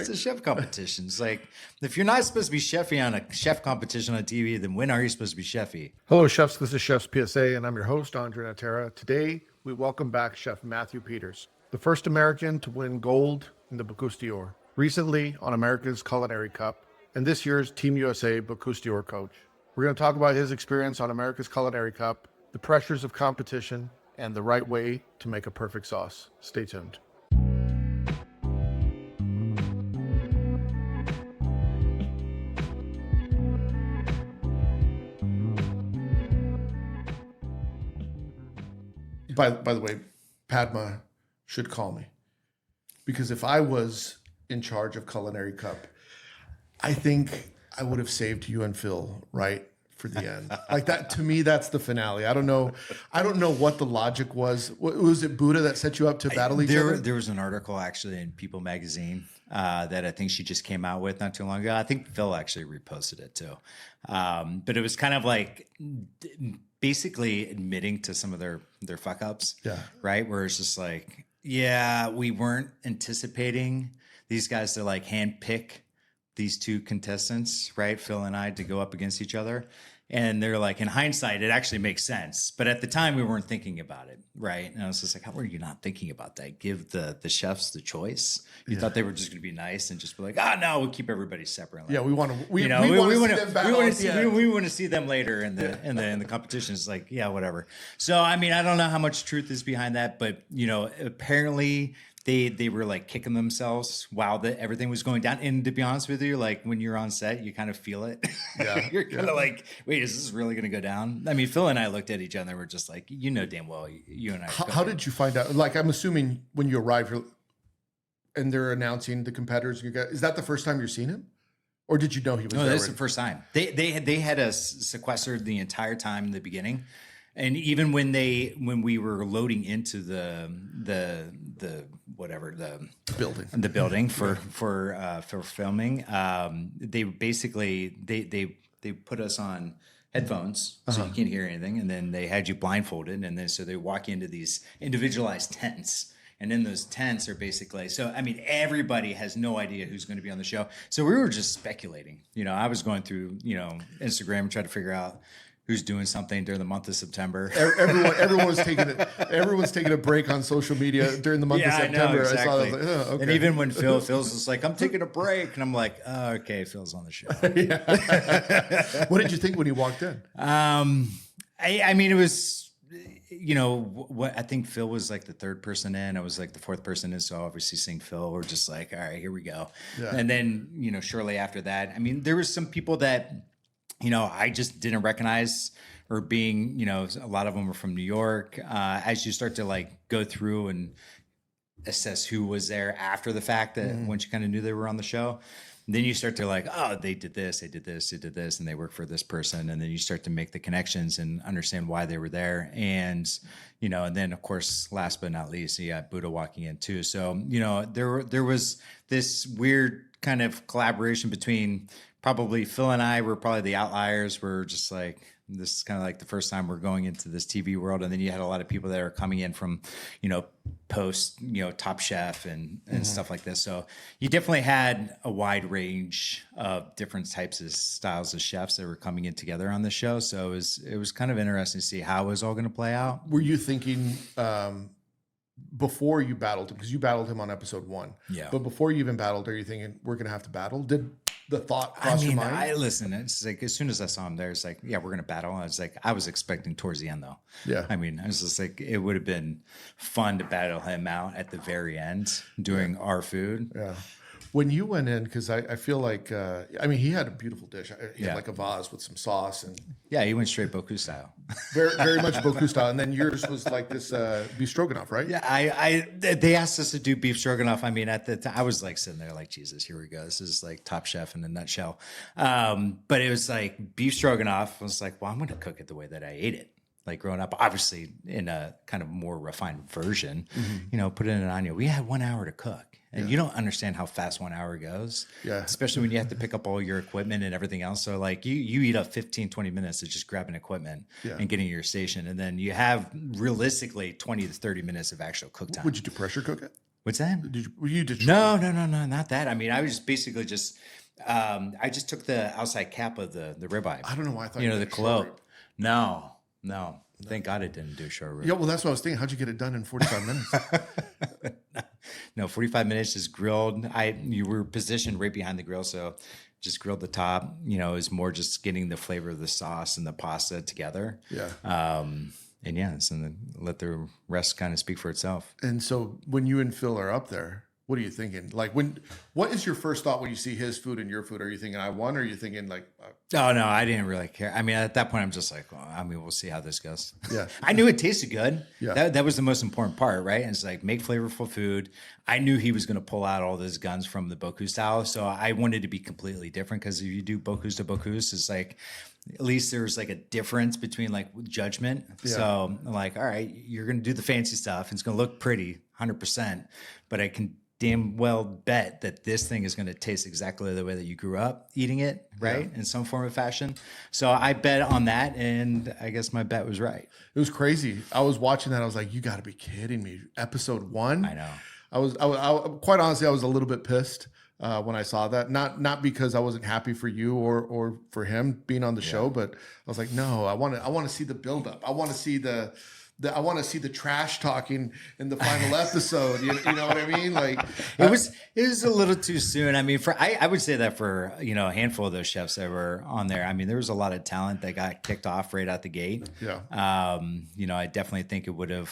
It's a chef competition. It's like, if you're not supposed to be chefy on a chef competition on TV, then when are you supposed to be chefy? Hello, chefs. This is Chef's PSA, and I'm your host, André Natera. Today, we welcome back Chef Matthew Peters, the first American to win gold in the Bocuse d'Or, recently on America's Culinary Cup, and this year's Team USA Bocuse d'Or coach. We're going to talk about his experience on America's Culinary Cup, the pressures of competition, and the right way to make a perfect sauce. Stay tuned. By the way, Padma should call me, because if I was in charge of Culinary Cup, I think I would have saved you and Phil right for the end. Like that, to me, that's the finale. I don't know what the logic was. Was it Buddha that set you up to battle each other? There was an article actually in People magazine that I think she just came out with not too long ago. I think Phil actually reposted it too. But it was kind of like basically admitting to some of their fuck ups. Yeah. Right. Where it's just like, yeah, we weren't anticipating these guys to like handpick these two contestants, right? Phil and I, to go up against each other. And they're like, in hindsight, it actually makes sense. But at the time, we weren't thinking about it, right? And I was just like, how were you not thinking about that? Give the chefs the choice. You thought they were just going to be nice and just be like, no, we'll keep everybody separate. Like, Yeah, we want to see them later in the competition. It's like, yeah, whatever. So I mean, I don't know how much truth is behind that, but apparently they were like kicking themselves while everything was going down. And to be honest with you, like when you're on set, you kind of feel it. Yeah. You're kind of like, wait, is this really going to go down? I mean, Phil and I looked at each other and we're just like, damn well, you and I. How did you find out? Like, I'm assuming when you arrived here and they're announcing the competitors, is that the first time you're seeing him? Or did you know he was there? No, this is the first time. They had us sequestered the entire time in the beginning. And even when we were loading into the building for filming, they basically they put us on headphones so you can't hear anything, and then they had you blindfolded, and then so they walk you into these individualized tents. And in those tents are basically, so I mean, everybody has no idea who's going to be on the show. So we were just speculating. I was going through Instagram and trying to figure out who's doing something during the month of September. Everyone's taking a break on social media during the month of September. I know, exactly. I saw that. I was like, okay. And even when Phil's just like, I'm taking a break, and I'm like, oh, okay, Phil's on the show. What did you think when you walked in? I mean, it was, what I think Phil was like the third person in. I was like the fourth person in. So obviously seeing Phil, we're just like, all right, here we go. Yeah. And then, shortly after that, I mean, there was some people that, I just didn't recognize, or being, a lot of them were from New York. As you start to like go through and assess who was there after the fact, that once you kind of knew they were on the show, then you start to like, oh, they did this, and they work for this person. And then you start to make the connections and understand why they were there. And, and then of course, last but not least, you got Buddha walking in too. So, there was this weird kind of collaboration between, probably Phil and I were probably the outliers. We're just like, this is kind of like the first time we're going into this TV world. And then you had a lot of people that are coming in from, post, Top Chef and stuff like this. So you definitely had a wide range of different types of styles of chefs that were coming in together on the show. So it was kind of interesting to see how it was all going to play out. Were you thinking, before you battled him, because you battled him on episode 1. Yeah. But before you even battled, are you thinking we're going to have to battle? Did the thought cross your mind? Listen, it's like, as soon as I saw him there, it's like, yeah, we're going to battle. I was expecting towards the end though. Yeah. I mean, I was just like, it would have been fun to battle him out at the very end doing our food. Yeah. When you went in, because I feel like, he had a beautiful dish. He had like a vase with some sauce. And yeah, he went straight Bocuse style. Very, very much Bocuse style. And then yours was like this beef stroganoff, right? Yeah, they asked us to do beef stroganoff. I mean, at the time, I was like sitting there like, Jesus, here we go. This is like Top Chef in a nutshell. But it was like beef stroganoff. I was like, well, I'm going to cook it the way that I ate it. Like growing up, obviously in a kind of more refined version, put it in an onion. We had 1 hour to cook. And you don't understand how fast 1 hour goes, especially when you have to pick up all your equipment and everything else. So like you eat up 15, 20 minutes of just grabbing equipment and getting to your station. And then you have realistically 20 to 30 minutes of actual cook time. Would you do pressure cook it? What's that? Were you Detroit? No, not that. I mean, I was just basically just, I just took the outside cap of the ribeye. I don't know why I thought the cologne. No. Thank God it didn't do short rib. Yeah, well, that's what I was thinking. How'd you get it done in 45 minutes? No, 45 minutes is grilled. You were positioned right behind the grill, so just grilled the top. It was more just getting the flavor of the sauce and the pasta together. Yeah. And then let the rest kind of speak for itself. And so when you and Phil are up there, what are you thinking? Like, what is your first thought when you see his food and your food? Are you thinking, I won? Or are you thinking like, oh no, I didn't really care. I mean, at that point I'm just like, well, I mean, we'll see how this goes. Yeah. I knew it tasted good. Yeah. That was the most important part, right? And it's like, make flavorful food. I knew he was going to pull out all those guns from the Bocuse style. So I wanted to be completely different, because if you do Bocuse to Bocuse, it's like, at least there's like a difference between like judgment. Yeah. So I'm like, all right, you're going to do the fancy stuff. It's going to look pretty 100%, but I can damn well bet that this thing is going to taste exactly the way that you grew up eating it, right? Yeah. In some form of fashion. So I bet on that, and I guess my bet was right. It was crazy. I was watching that. I was like, you got to be kidding me. Episode 1. I know. I quite honestly, I was a little bit pissed when I saw that. Not because I wasn't happy for you or for him being on the show, but I was like, no, I want to see the buildup. I want to see I want to see the trash talking in the final episode. You know what I mean? Like it was a little too soon. I mean, I would say that for a handful of those chefs that were on there. I mean, there was a lot of talent that got kicked off right out the gate. Yeah. I definitely think it would have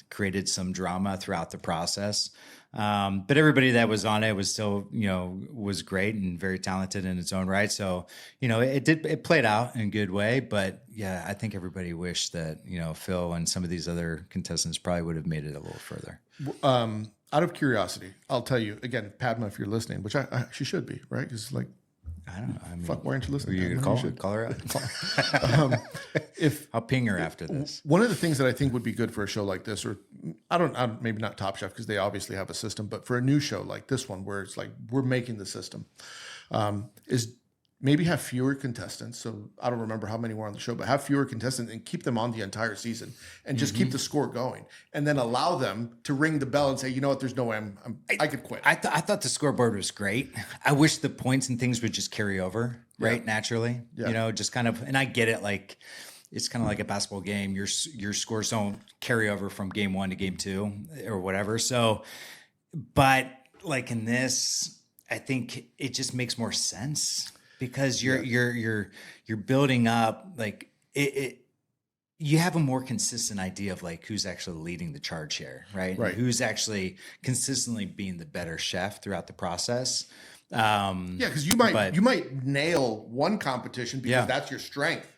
created some drama throughout the process. But everybody that was on it was still, was great and very talented in its own right. So, it played out in a good way, but yeah, I think everybody wished that, Phil and some of these other contestants probably would have made it a little further. Out of curiosity, I'll tell you again, Padma, if you're listening, which she should be, right? Because like, I don't know. I mean, fuck, why aren't you listening? Are you going to call her out? I'll ping her after this. One of the things that I think would be good for a show like this, or maybe not Top Chef because they obviously have a system, but for a new show like this one where it's like we're making the system, is maybe have fewer contestants. So I don't remember how many were on the show, but have fewer contestants and keep them on the entire season and just keep the score going, and then allow them to ring the bell and say, you know what, there's no way I could quit. I thought the scoreboard was great. I wish the points and things would just carry over, right? Naturally, just kind of, and I get it. Like, it's kind of like a basketball game. Your scores don't carry over from game 1 to game 2 or whatever. So, but like in this, I think it just makes more sense, because you're building up like it. You have a more consistent idea of like who's actually leading the charge here, right? Right. And who's actually consistently being the better chef throughout the process. Because you might nail one competition because that's your strength,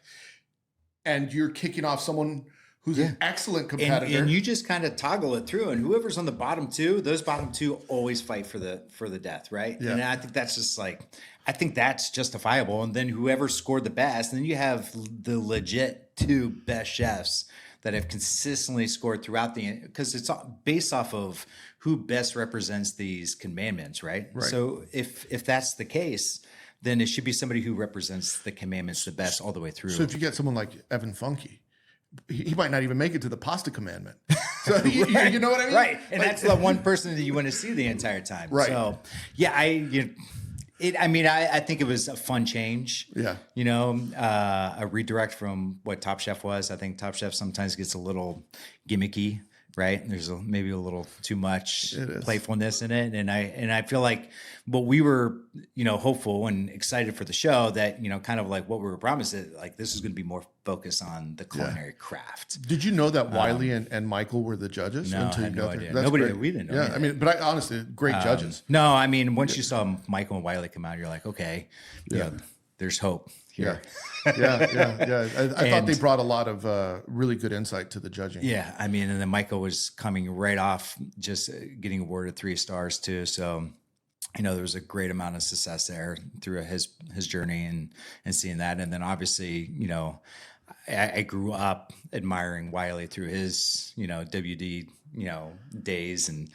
and you're kicking off someone who's an excellent competitor, and you just kind of toggle it through, and whoever's on the bottom two, those bottom two always fight for the death, right? Yeah. And I think that's just like, I think that's justifiable. And then whoever scored the best, then you have the legit 2 best chefs that have consistently scored throughout because it's based off of who best represents these commandments, right? So if that's the case, then it should be somebody who represents the commandments the best all the way through. So if you get someone like Evan Funky, he might not even make it to the pasta commandment. So you know what I mean? Right. And that's the one person that you want to see the entire time. Right. So yeah, I think it was a fun change. Yeah. A redirect from what Top Chef was. I think Top Chef sometimes gets a little gimmicky, right? There's maybe a little too much playfulness in it. And I feel like what we were, hopeful and excited for the show that, kind of like what we were promised, that like this is going to be more focused on the culinary craft. Did you know that Wiley and Michael were the judges? No, I had no idea. We didn't know. Yeah, I mean, but honestly, great judges. No, I mean, once you saw Michael and Wiley come out, you're like, okay, there's hope here. Yeah. I thought they brought a lot of really good insight to the judging. Yeah, I mean, and then Michael was coming right off just getting awarded 3 stars too. So, there was a great amount of success there through his journey and seeing that. And then obviously, I grew up admiring Wiley through his, WD, days and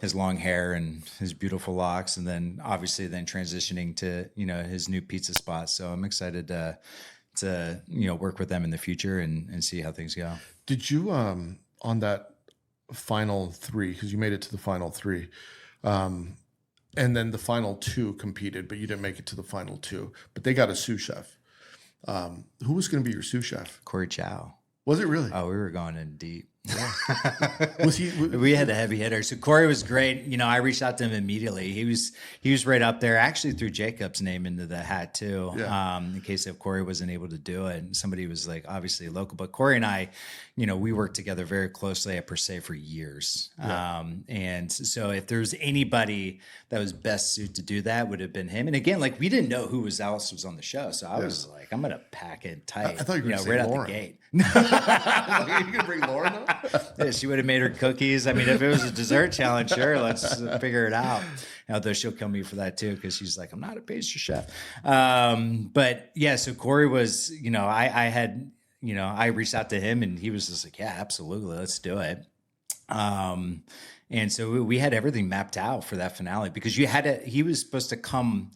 his long hair and his beautiful locks. And then obviously transitioning to, his new pizza spot. So I'm excited to work with them in the future and see how things go. Did you, on that final three, because you made it to the final three. And then the final two competed, but you didn't make it to the final two. But they got a sous chef. Who was going to be your sous chef? Corey Chow. Was it really? Oh, we were going in deep. Was he? We had the heavy hitter. So Corey was great. You know, I reached out to him immediately. He was right up there. Actually, threw Jacob's name into the hat too. Yeah. In case if Corey wasn't able to do it, and somebody was like obviously local. But Corey and I, you know, we worked together very closely at Per Se for years. Yeah. And so if there's anybody that was best suited to do that, would have been him. And again, like we didn't know who else was on the show, so I was like, I'm gonna pack it tight. I thought you were gonna say right Lauren. out the gate. Are you gonna bring Lauren up? Yeah, she would have made her cookies. I mean, if it was a dessert challenge, sure, let's figure it out. Although she'll kill me for that too, because she's like, I'm not a pastry chef. But yeah, so Corey was, you know, I had, you know, I reached out to him and he was just like, yeah, absolutely, let's do it. And so we had everything mapped out for that finale because he was supposed to come.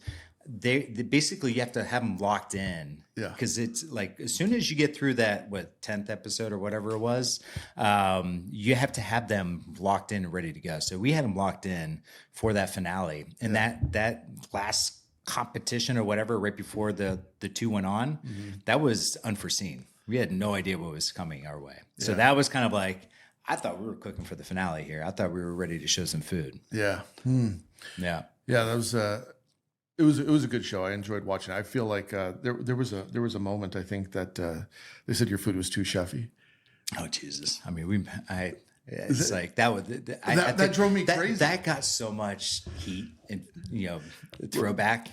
They basically you have to have them locked in. Yeah. Because it's like as soon as you get through that 10th episode or whatever it was, you have to have them locked in and ready to go. So we had them locked in for that finale, and that last competition or whatever right before the two went on, that was unforeseen. We had no idea what was coming our way. So that was kind of like I thought we were cooking for the finale here. I thought we were ready to show some food. Yeah. Yeah. Yeah. That was. It was a good show. I enjoyed watching it. I feel like there was a moment I think that they said your food was too chefy. Oh Jesus! I mean, it's like that was that drove me crazy. That got so much heat and throwback.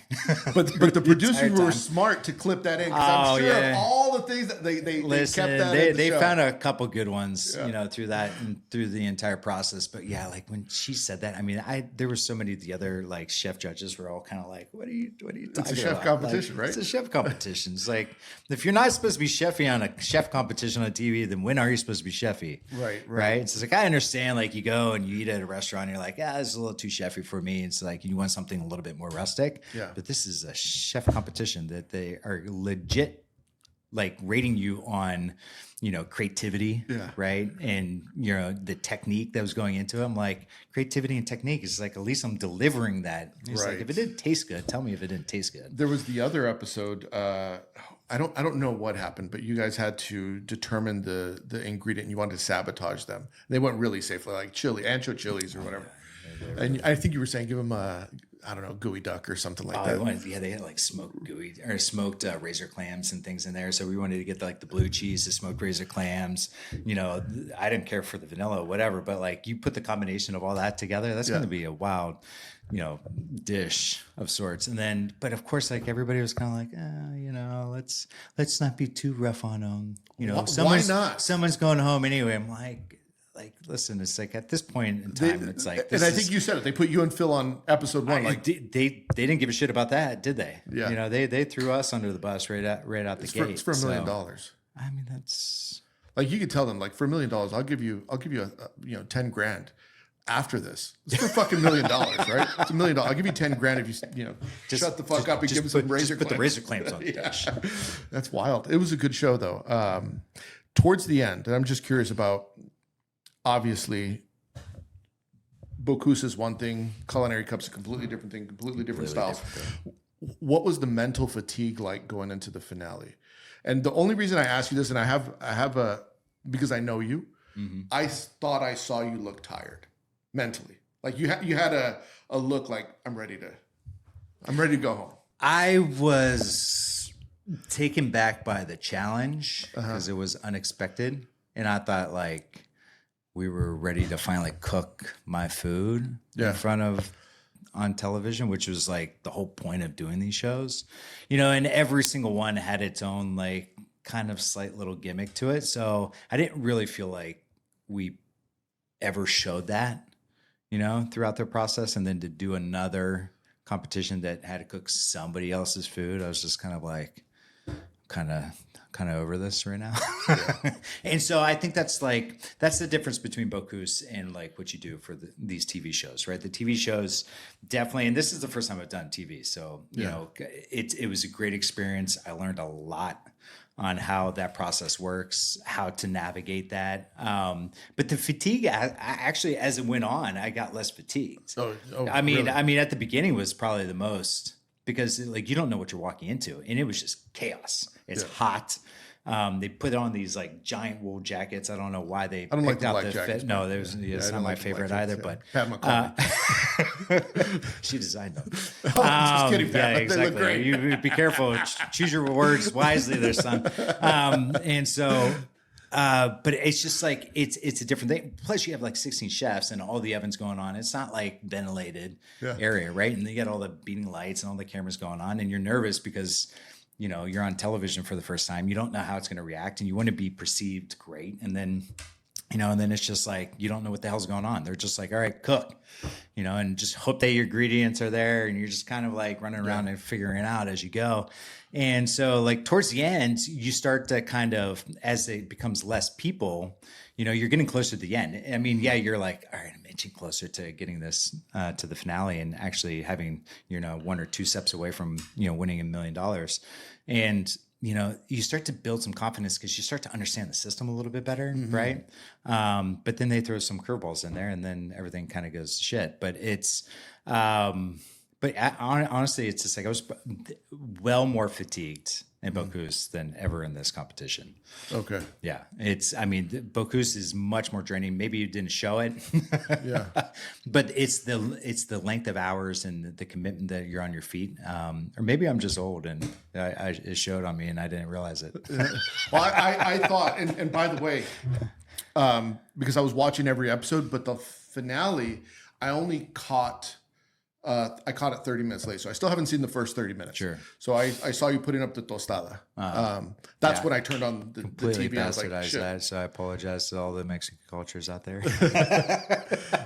But the producers were smart to clip that in because I'm sure of all the things that they kept that. They found a couple good ones, through that and through the entire process. But yeah, like when she said that, I mean, there were so many of the other like chef judges were all kind of like, what are you talking about? It's a chef competition, right? It's a chef competition. It's like if you're not supposed to be chefy on a chef competition on TV, then when are you supposed to be chefy? Right. It's like I understand, like you go and you eat at a restaurant, and you're like, this is a little too chefy for me. It's like you want something a little bit more rustic. Yeah. But this is a chef competition that they are legit like rating you on, creativity. Yeah. Right. And, the technique that was going into it. I'm like, creativity and technique is like, at least I'm delivering that. It's like, if it didn't taste good, tell me if it didn't taste good. There was the other episode. I don't know what happened, but you guys had to determine the ingredient and you wanted to sabotage them. They went really safely, like ancho chilies or whatever. And I think you were saying give them gooey duck or something like that. They had like smoked razor clams and things in there. So we wanted to get the blue cheese, the smoked razor clams. I didn't care for the vanilla or whatever, but like you put the combination of all that together, that's going to be a wild, dish of sorts. And then, but of course, like everybody was kind of like, let's not be too rough on them. Why not? Someone's going home anyway. I'm like, listen, it's like at this point in time, it's like, and I think you said it. They put you and Phil on episode 1. They didn't give a shit about that, did they? Yeah. They threw us under the bus right out the gate. It's for $1 million. I mean, that's like you could tell them like for $1 million, I'll give you a 10 grand after this. It's for fucking $1 million, right? It's $1 million. I'll give you 10 grand if you shut the fuck up and give us some razor clams. Put the razor clams on the dish. That's wild. It was a good show though. Towards the end, and I'm just curious about. Obviously, Bocuse is one thing. Culinary Cup's a completely different thing, completely different styles. What was the mental fatigue like going into the finale? And the only reason I ask you this, and I have because I know you, I thought I saw you look tired mentally. Like you had a look like I'm ready to go home. I was taken back by the challenge because it was unexpected, and I thought like. We were ready to finally cook my food in front of on television, which was like the whole point of doing these shows, and every single one had its own like kind of slight little gimmick to it. So I didn't really feel like we ever showed that, throughout the process. And then to do another competition that had to cook somebody else's food, I was just kind of like, kind of over this right now. And so I think that's the difference between Bocuse and like what you do for these TV shows, right? The TV shows definitely, and this is the first time I've done TV. So, it was a great experience. I learned a lot on how that process works, how to navigate that. But the fatigue, actually, as it went on, I got less fatigued. Really? I mean, at the beginning was probably the most, because like you don't know what you're walking into, and it was just chaos. It's hot. They put on these like giant wool jackets. I don't know why they. I don't like picked the out black the jackets. fit. No, it's not my favorite either. But Padma she designed them. just kidding, Pat. Yeah, They look exactly. great. You be careful. Choose your words wisely, there, son. And so, but it's just like it's a different thing. Plus, you have like 16 chefs and all the ovens going on. It's not like ventilated area, right? And you got all the beating lights and all the cameras going on, and you're nervous because you're on television for the first time. You don't know how it's going to react, and you want to be perceived great. And then, and then it's just like, you don't know what the hell's going on. They're just like, all right, cook, and just hope that your ingredients are there. And you're just kind of like running around and figuring it out as you go. And so like towards the end, you start to kind of, as it becomes less people, you're getting closer to the end. I mean, you're like, all right, I'm inching closer to getting this to the finale and actually having, 1 or 2 steps away from, winning $1 million. And, you start to build some confidence because you start to understand the system a little bit better, right? But then they throw some curveballs in there and then everything kind of goes to shit. But it's, honestly, it's just like I was well more fatigued in Bocuse than ever in this competition. Okay. Yeah. Bocuse is much more draining. Maybe you didn't show it. Yeah. But it's the length of hours and the commitment that you're on your feet. Or maybe I'm just old and it showed on me and I didn't realize it. Well, I thought, and by the way, because I was watching every episode, but the finale, I only caught it 30 minutes late. So I still haven't seen the first 30 minutes. Sure. So I saw you putting up the tostada. That's when I turned on the TV. I was like, shit. That, so I apologize to all the Mexican cultures out there.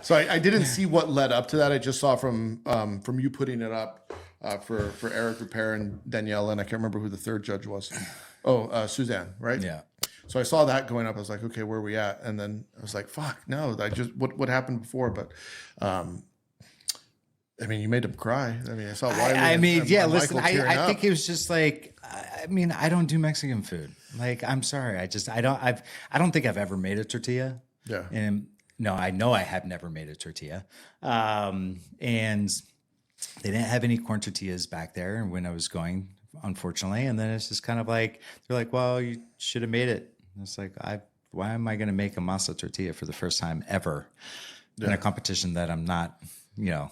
So I didn't see what led up to that. I just saw from you putting it up for Eric Repair and Danielle, and I can't remember who the third judge was. Suzanne, right? Yeah. So I saw that going up. I was like, okay, where are we at? And then I was like, fuck, no, what happened before? But you made them cry. I saw Wiley. Listen, I think it was just like, I don't do Mexican food. Like, I'm sorry. I don't think I've ever made a tortilla. Yeah. And no, I know I have never made a tortilla. And they didn't have any corn tortillas back there when I was going, unfortunately. And then it's just kind of like, they're like, well, you should have made it. And it's like, why am I going to make a masa tortilla for the first time ever in a competition that I'm not, Yeah.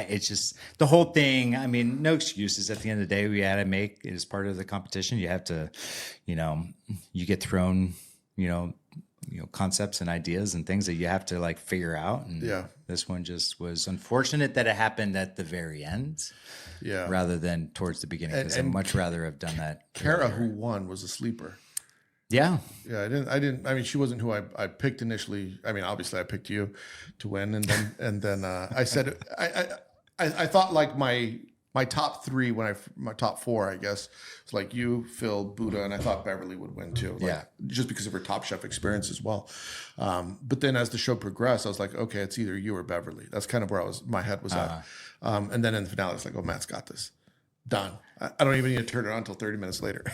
It's just the whole thing. No excuses. At the end of the day, we had to make it as part of the competition. You have to, you get thrown, concepts and ideas and things that you have to like figure out. And this one just was unfortunate that it happened at the very end, rather than towards the beginning. Because I'd much rather have done that. Kara, who won, was a sleeper. Yeah. Yeah, I didn't. She wasn't who I picked initially. Obviously I picked you to win, and then I said I thought like my top 3 my top 4, I guess, it's like you, Phil, Buddha, and I thought Beverly would win too. Just because of her Top Chef experience as well. But then as the show progressed, I was like, okay, it's either you or Beverly. That's kind of where my head was at. And then in the finale, it's like, oh, Matt's got this. Done. I don't even need to turn it on until 30 minutes later.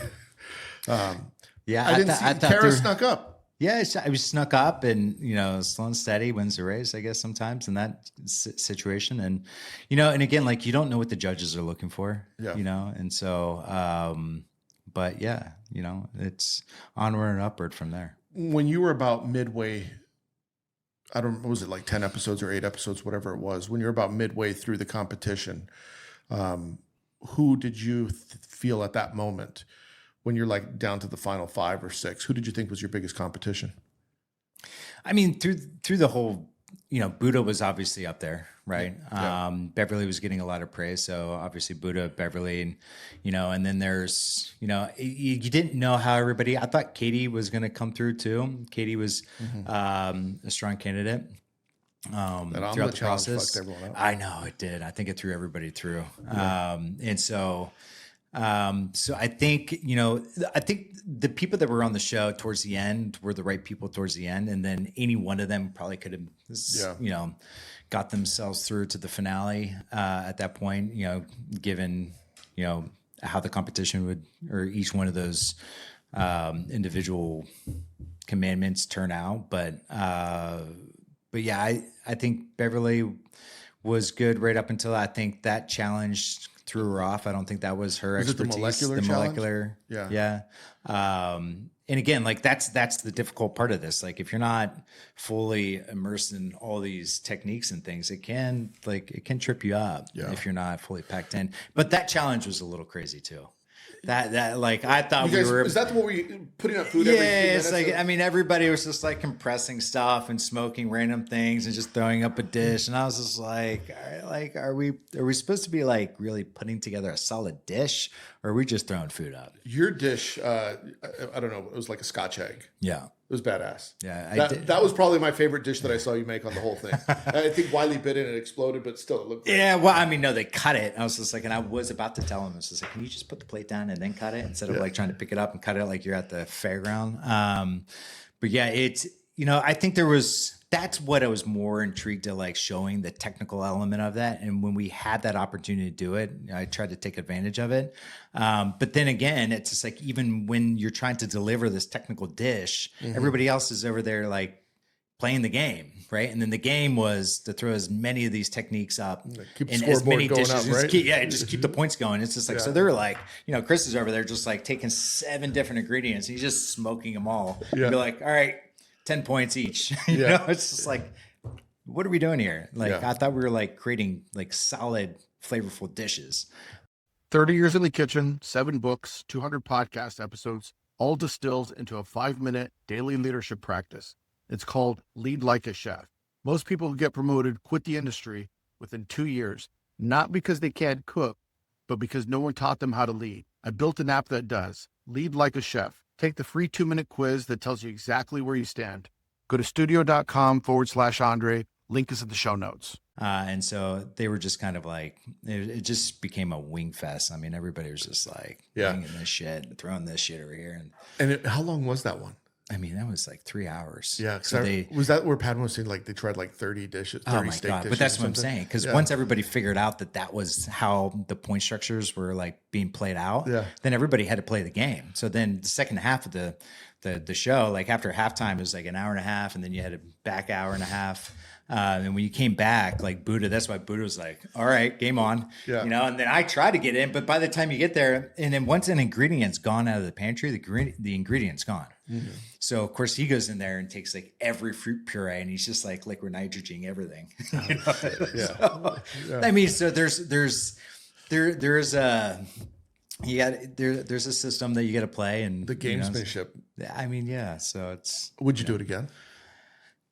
I didn't see Kara snuck up. Yeah, I was snuck up, and slow and steady wins the race, I guess, sometimes in that situation. And and again, like, you don't know what the judges are looking for. And so but it's onward and upward from there. When you were about midway, was it like 10 episodes or 8 episodes, whatever it was, when you're about midway through the competition, who did you feel at that moment? When you're like down to the final 5 or 6, who did you think was your biggest competition? Through the whole, Buddha was obviously up there, right? Yeah. Beverly was getting a lot of praise, so obviously Buddha, Beverly, and then there's, you didn't know how everybody. I thought Katie was going to come through too. Katie was a strong candidate. Throughout the process, fucked everyone up. I know it did. I think it threw everybody through, and so. So I think, the people that were on the show towards the end were the right people towards the end. And then any one of them probably could have, got themselves through to the finale, at that point, given, how the competition would, or each one of those, individual commandments turn out. But yeah, I think Beverly was good right up until I think that challenge threw her off. I don't think that was her expertise. It the molecular challenge? Yeah. And again, like that's the difficult part of this. Like if you're not fully immersed in all these techniques and things, it can trip you up if you're not fully packed in. But that challenge was a little crazy too. That like I thought you guys, we were. Is that what we putting up food? Yeah, every few it's minutes? like I mean everybody was just like compressing stuff and smoking random things and just throwing up a dish, and I was just like, all right, like are we supposed to be like really putting together a solid dish, or are we just throwing food up? Your dish, I don't know, it was like a Scotch egg. Yeah. It was badass. Yeah, that was probably my favorite dish that I saw you make on the whole thing. I think Wiley bit it and it exploded, but still it looked great. Yeah, well, I mean, no, they cut it. I was just like, and I was about to tell him, I was just like, can you just put the plate down and then cut it instead of like trying to pick it up and cut it like you're at the fairground. But yeah, it's, I think that's what I was more intrigued to like showing the technical element of that. And when we had that opportunity to do it, I tried to take advantage of it. But then again, it's just like, even when you're trying to deliver this technical dish, everybody else is over there like playing the game, right? And then the game was to throw as many of these techniques up in as many dishes. Up, right? Just keep the points going. It's just like, so they're like, Chris is over there just like taking 7 different ingredients. He's just smoking them all. Yeah. You're like, all right, 10 points each. It's just like, what are we doing here? Like, I thought we were like creating like solid, flavorful dishes. 30 years in the kitchen, 7 books, 200 podcast episodes, all distilled into a 5-minute daily leadership practice. It's called Lead Like a Chef. Most people who get promoted quit the industry within 2 years, not because they can't cook, but because no one taught them how to lead. I built an app that does. Lead Like a Chef. Take the free 2-minute quiz that tells you exactly where you stand. Go to studio.com/Andre. Link is in the show notes. And so they were just kind of like, it just became a wing fest. I mean, everybody was just like, bringing this shit, throwing this shit over here. And how long was that one? I mean, that was like 3 hours. Yeah. So was that where Padma was saying like they tried like 30 dishes, 30 steak dishes? But that's what I'm saying. Because once everybody figured out that was how the point structures were like being played out, then everybody had to play the game. So then the second half of the show, like after halftime, it was like an hour and a half, and then you had a back hour and a half. And when you came back, like Buddha, that's why Buddha was like, all right, game on. Yeah. And then I tried to get in, but by the time you get there, and then once an ingredient's gone out of the pantry, the ingredient's gone. Mm-hmm. So of course he goes in there and takes like every fruit puree, and he's just like liquid nitrogen everything. I mean, so there's a there's a system that you got to play, and the gamesmanship. I mean, yeah. So it's. Would you do it again?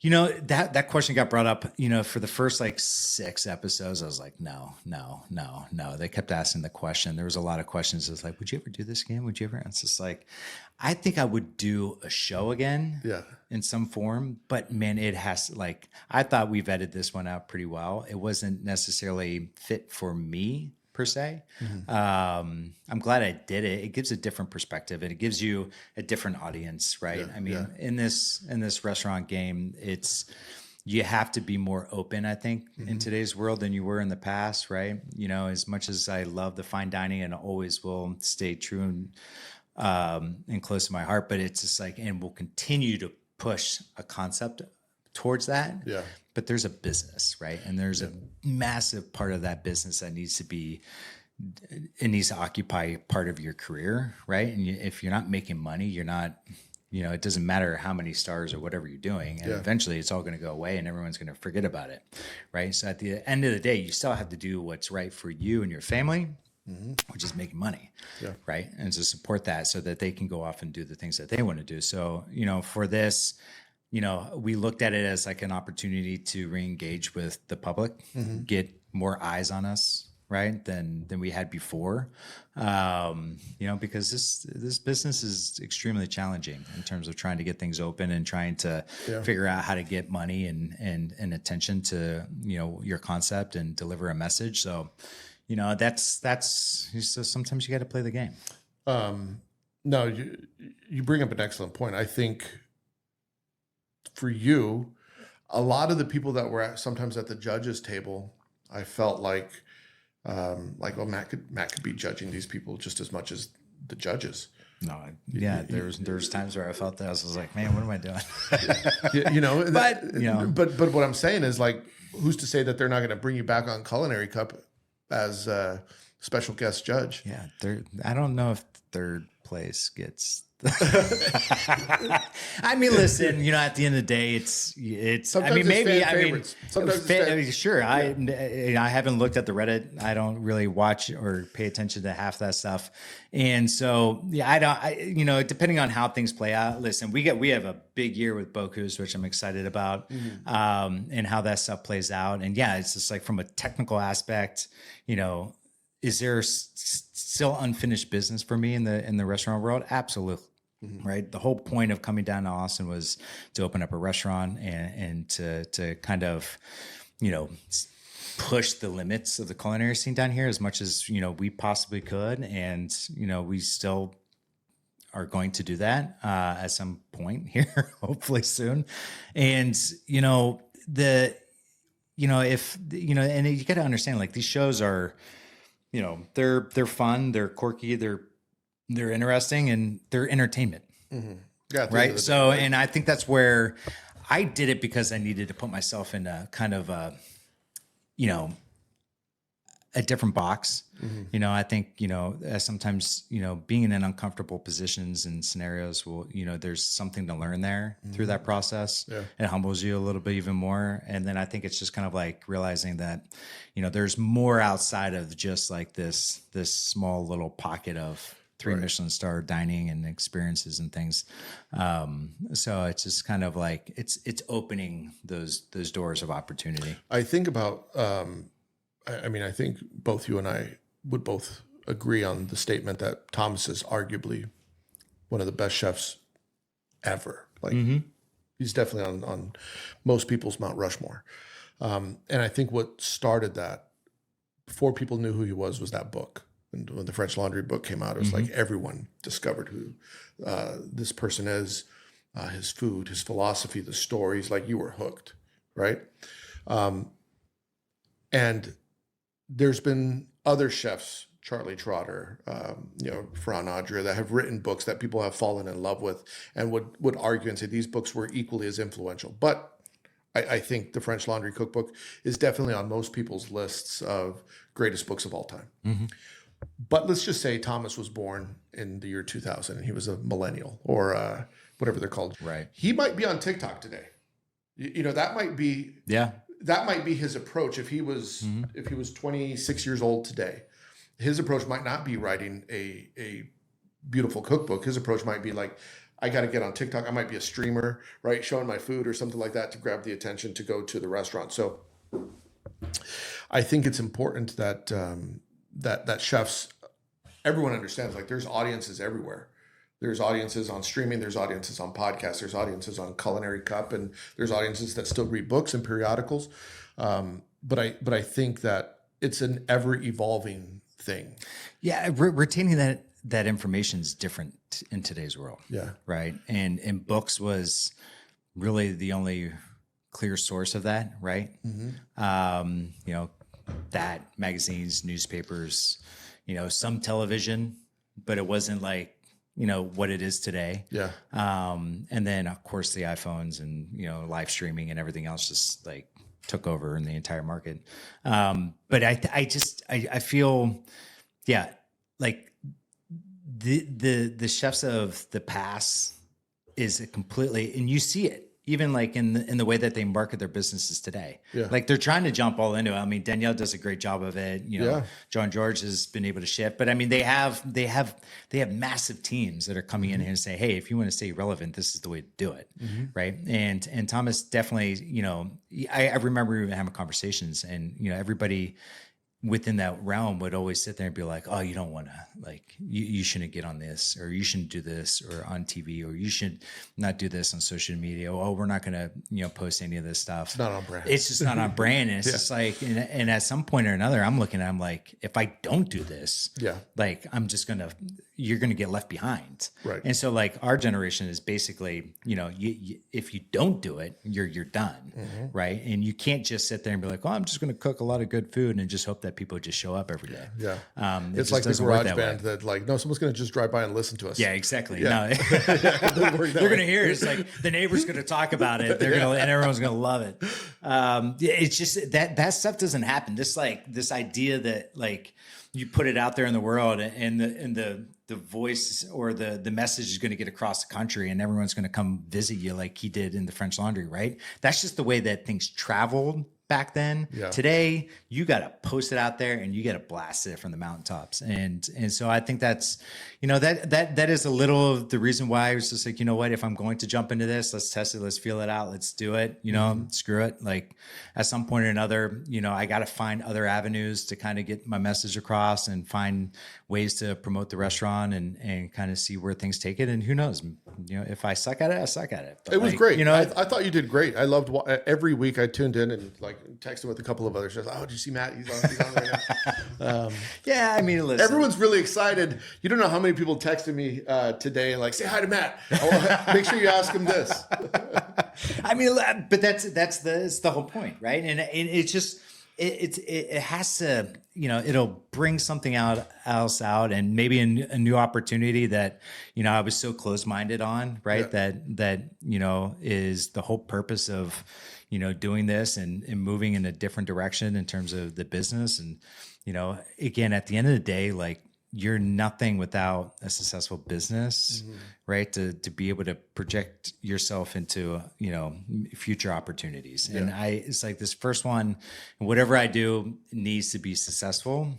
That question got brought up, for the first like 6 episodes. I was like, no. They kept asking the question. There was a lot of questions. It's like, would you ever do this again? Would you ever? And it's just like, I think I would do a show again in some form, but man, it has like, I thought we vetted this one out pretty well. It wasn't necessarily fit for me per se. Mm-hmm. I'm glad I did it. It gives a different perspective, and it gives you a different audience, right? I mean, in this restaurant game, you have to be more open, I think, in today's world than you were in the past, right? As much as I love the fine dining and always will stay true and close to my heart, but it's just like, and we'll continue to push a concept towards that. Yeah. But there's a business, right? And there's a massive part of that business that needs to occupy part of your career, right? And if you're not making money, you're not, it doesn't matter how many stars or whatever you're doing. And eventually it's all going to go away and everyone's going to forget about it, right? So at the end of the day, you still have to do what's right for you and your family, which is making money, right? And to support that so that they can go off and do the things that they want to do. So, for this, we looked at it as like an opportunity to re-engage with the public, get more eyes on us, right, than we had before, because this business is extremely challenging in terms of trying to get things open and trying to figure out how to get money and attention to, your concept and deliver a message. So, that's so sometimes you got to play the game. No, you bring up an excellent point. I think for you, a lot of the people that were sometimes at the judges table, I felt like, Matt could be judging these people just as much as the judges. No, yeah, there's times where I felt that I was like, man, what am I doing? But what I'm saying is, like, who's to say that they're not going to bring you back on Culinary Cup as a special guest judge? Yeah, I don't know if third place gets. I mean, listen, at the end of the day, it's. Sometimes I mean, maybe. Fan favorites. Sometimes sure. I haven't looked at the Reddit. I don't really watch or pay attention to half that stuff, and so I don't. Depending on how things play out. Listen, we have a big year with Bocuse, which I'm excited about, and how that stuff plays out. And yeah, it's just like from a technical aspect, is there still unfinished business for me in the restaurant world? Absolutely. Right. The whole point of coming down to Austin was to open up a restaurant and to kind of, push the limits of the culinary scene down here as much as, we possibly could. And, we still are going to do that at some point here, hopefully soon. And, and you got to understand, like, these shows are, they're fun, they're quirky, they're interesting, and they're entertainment. Yeah, right. So, and I think that's where I did it because I needed to put myself in a kind of a different box. I think, sometimes, being in uncomfortable positions and scenarios there's something to learn there through that process. Yeah. It humbles you a little bit even more. And then I think it's just kind of like realizing that, there's more outside of just like this small little pocket of three Michelin star dining and experiences and things. So it's just kind of like, it's opening those doors of opportunity. I think about, I think both you and I would both agree on the statement that Thomas is arguably one of the best chefs ever. Like, he's definitely on most people's Mount Rushmore. And I think what started that before people knew who he was that book. And when the French Laundry book came out, it was like everyone discovered who this person is, his food, his philosophy, the stories. Like, you were hooked, right? And there's been other chefs, Charlie Trotter, Ferran Adria, that have written books that people have fallen in love with and would argue and say these books were equally as influential. But I think the French Laundry Cookbook is definitely on most people's lists of greatest books of all time. But let's just say Thomas was born in the year 2000 and he was a millennial or whatever they're called. Right. He might be on TikTok today. That might be that might be his approach. If he was 26 years old today, his approach might not be writing a beautiful cookbook. His approach might be like, I got to get on TikTok. I might be a streamer, right? Showing my food or something like that to grab the attention to go to the restaurant. So I think it's important that that chefs, everyone understands, like, there's audiences everywhere. There's audiences on streaming. There's audiences on podcasts. There's audiences on Culinary Cup, and there's audiences that still read books and periodicals. But I think that it's an ever evolving thing. Yeah, retaining that information is different in today's world. Yeah. Right. And books was really the only clear source of that. Right. That magazines, newspapers, some television, but it wasn't like, what it is today. Yeah. And then of course the iPhones and, live streaming and everything else just like took over in the entire market. But I feel, yeah, like the chefs of the past is a completely, and you see it even like in the way that they market their businesses today. Yeah. Like, they're trying to jump all into it. I mean, Danielle does a great job of it. John George has been able to shift, but I mean, they have massive teams that are coming in here and say, hey, if you want to stay relevant, this is the way to do it. Right. And Thomas definitely, I remember even having conversations and, everybody within that realm would always sit there and be like, oh, you don't want to, like, you shouldn't get on this, or you shouldn't do this or on TV, or you should not do this on social media. Oh, we're not going to, post any of this stuff. It's not on brand. It's just not on brand. And it's just like, and at some point or another, I'm like, if I don't do this, like, you're going to get left behind. Right. And so, like, our generation is basically, if you don't do it, you're done. Right. And you can't just sit there and be like, oh, I'm just going to cook a lot of good food and just hope that that people just show up every day. Yeah. It It's like the doesn't work garage that way. band that like, no, someone's going to just drive by and listen to us. Yeah, exactly. Yeah. No, they're going to hear it. It's like the neighbor's going to talk about it. They're going to, and everyone's going to love it. It's just that stuff doesn't happen. This idea that like you put it out there in the world and the voice or the message is going to get across the country and everyone's going to come visit you like he did in the French Laundry, right? That's just the way that things traveled back then. Yeah. Today, you got to post it out there and you got to blast it from the mountaintops. And so I think that's, that is a little of the reason why I was just like, you know what, if I'm going to jump into this, let's test it. Let's feel it out. Let's do it. Screw it. Like at some point or another, I got to find other avenues to kind of get my message across and find ways to promote the restaurant and kind of see where things take it. And who knows, if I suck at it, I suck at it. But it was great. I thought you did great. I loved every week I tuned in and like texted with a couple of others. I was like, oh, did you see Matt? He's on right now. Yeah, I mean, listen. Everyone's really excited. You don't know how many people texted me today and like, say hi to Matt. Make sure you ask him this. I mean, but that's the whole point, right? And it's just it has to, it'll bring something else out, and maybe a new opportunity that I was so close-minded on, right? Yeah. That is the whole purpose of doing this and moving in a different direction in terms of the business. And again, at the end of the day, like, you're nothing without a successful business, right? To be able to project yourself into, future opportunities. And it's like this first one, whatever I do needs to be successful.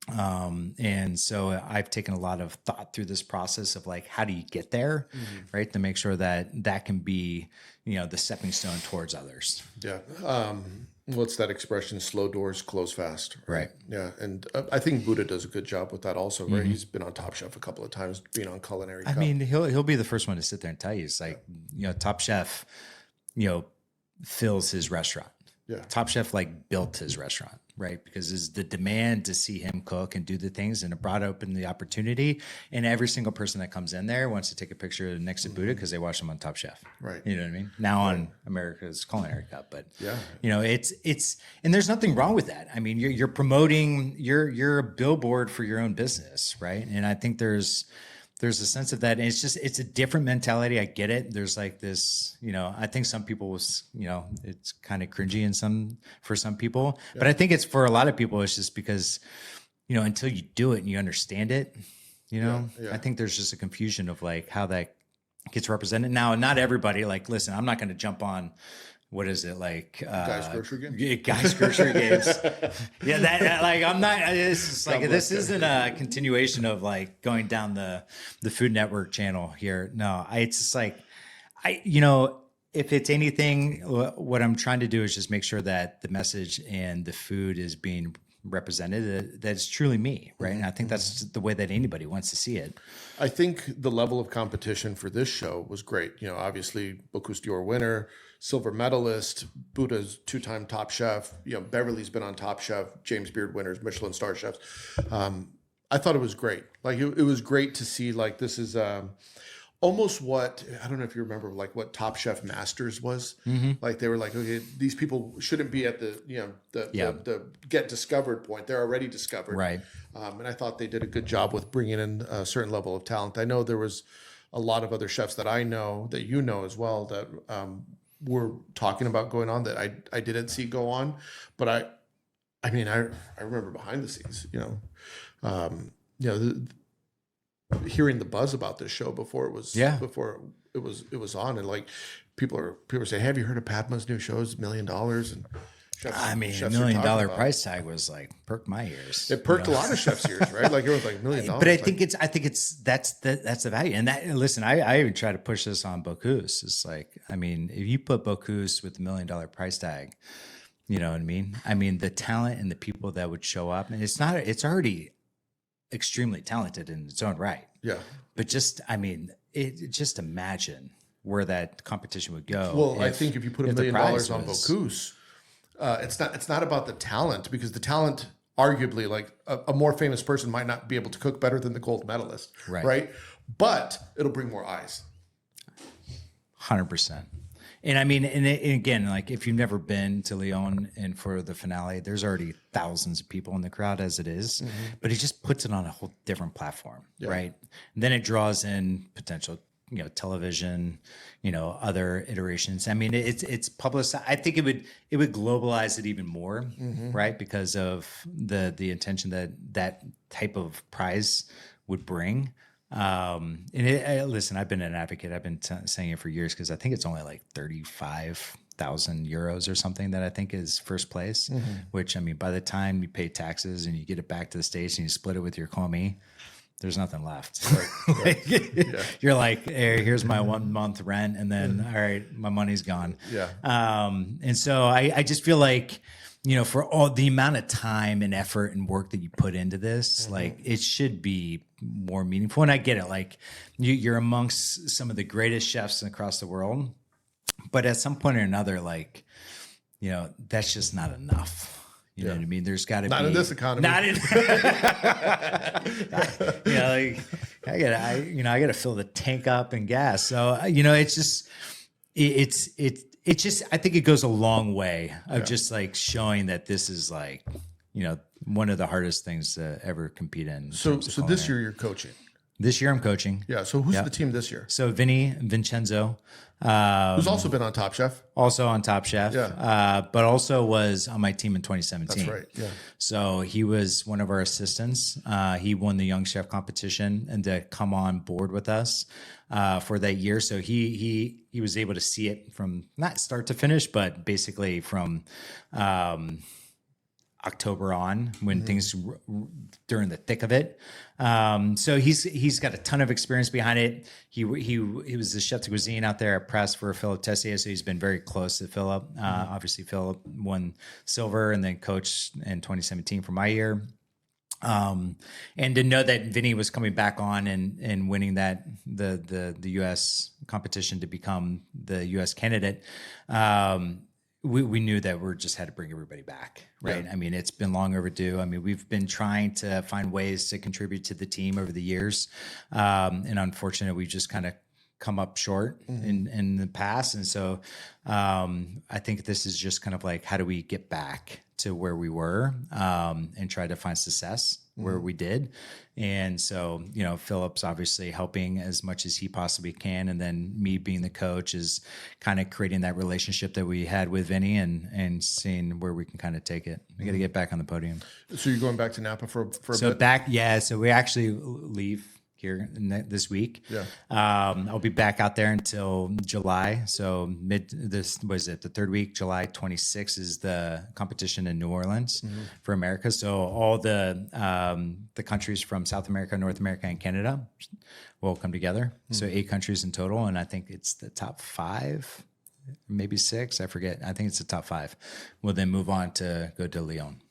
And so I've taken a lot of thought through this process of like, how do you get there, right? To make sure that can be, the stepping stone towards others. Yeah. What's that expression? Slow doors close fast. Right. Yeah. And I think Buddha does a good job with that also, right? He's been on Top Chef a couple of times, being on Culinary. I mean, he'll be the first one to sit there and tell you, it's like, Top Chef, fills his restaurant. Yeah. Top Chef like built his restaurant, right? Because it's the demand to see him cook and do the things, and it brought open the opportunity. And every single person that comes in there wants to take a picture next to Buddha because they watch him on Top Chef. Right. You know what I mean? Now on America's Culinary Cup, but yeah, it's and there's nothing wrong with that. I mean, you're promoting, you're a billboard for your own business, right? And I think there's a sense of that. And it's a different mentality. I get it. There's like this, I think some people was, it's kind of cringy for some people, but I think it's for a lot of people, it's just because, until you do it and you understand it, I think there's just a confusion of like how that gets represented. Now, not everybody, like, listen, I'm not going to jump on, what is it, like Guys Grocery Games? Guys Grocery Games. Yeah, that like I'm not. It's like this isn't a continuation of like going down the Food Network channel here. No, it's just like if it's anything, what I'm trying to do is just make sure that the message and the food is being represented, that it's truly me, right? And I think that's the way that anybody wants to see it. I think the level of competition for this show was great. Obviously Bocuse d'Or winner, silver medalist, Buddha's 2-time Top Chef, Beverly's been on Top Chef, James Beard winners, Michelin star chefs. I thought it was great. Like it was great to see, like, this is almost what, I don't know if you remember, like what Top Chef Masters was. Like they were like, okay, these people shouldn't be at the the get discovered point. They're already discovered. Right. And I thought they did a good job with bringing in a certain level of talent. I know there was a lot of other chefs that I know, that you know as well, that were talking about going on that I didn't see go on. But I mean, I remember behind the scenes, hearing the buzz about this show before it was on, and like people are saying, have you heard of Padma's new show? It's $1 million, and chefs, I mean, chefs $1 million about price tag was like perked my ears. it perked a lot of chefs' ears, right? Like it was like $1 million. But I think that's the value. And that, listen, I even try to push this on Bocuse. It's like, I mean, if you put Bocuse with $1 million price tag, you know what I mean? I mean, the talent and the people that would show up, and it's already extremely talented in its own right. Yeah. But just just imagine where that competition would go. Well, I think if you put $1 million on Bocuse, it's not about the talent, because the talent, arguably, like a more famous person might not be able to cook better than the gold medalist, right? But it'll bring more eyes. 100%. And I mean, and again, like if you've never been to Lyon and for the finale, there's already thousands of people in the crowd as it is, but he just puts it on a whole different platform, right? And then it draws in potential, television, other iterations. I mean, it's publicized. I think it would globalize it even more, right? Because of the intention that type of prize would bring. Listen, I've been an advocate. I've been saying it for years because I think it's only like 35,000 euros or something that I think is first place, which I mean, by the time you pay taxes and you get it back to the States and you split it with your Commis, there's nothing left. You're like, hey, here's my 1 month rent. And then, all right, my money's gone. Yeah. And so I just feel like, for all the amount of time and effort and work that you put into this, like it should be more meaningful. And I get it. Like you're amongst some of the greatest chefs across the world, but at some point or another, like, that's just not enough. You know what I mean? There's got to be not in this economy. Not in. Like I gotta fill the tank up and gas. So it's just it's just I think it goes a long way of just like showing that this is like one of the hardest things to ever compete in. So this year you're coaching. This year I'm coaching. Yeah. So who's the team this year? So Vincenzo. Who's also been on Top Chef. Also on Top Chef. Yeah. But also was on my team in 2017. That's right. Yeah. So he was one of our assistants. He won the Young Chef competition and to come on board with us for that year. So he was able to see it from not start to finish, but basically from October on when things during the thick of it. So he's got a ton of experience behind it. He was the chef de cuisine out there at Press for Phillip Tessier. So he's been very close to Phillip. Obviously Phillip won silver and then coached in 2017 for my year. And to know that Vinny was coming back on and winning that the US competition to become the US candidate, we knew that we just had to bring everybody back, right? Yeah. I mean, it's been long overdue. I mean, we've been trying to find ways to contribute to the team over the years. And unfortunately, we've just kind of come up short in the past. And so I think this is just kind of like, how do we get back to where we were and try to find success where we did. And so, Phillip's obviously helping as much as he possibly can. And then me being the coach is kind of creating that relationship that we had with Vinny and seeing where we can kind of take it. We got to get back on the podium. So you're going back to Napa for a bit? So we actually leave here this week. Yeah. I'll be back out there until July. So the third week, July 26th is the competition in New Orleans for America. So all the countries from South America, North America, and Canada will come together. So 8 countries in total. And I think it's the top 5, maybe 6. I forget. I think it's the top 5. We'll then move on to go to Lyon.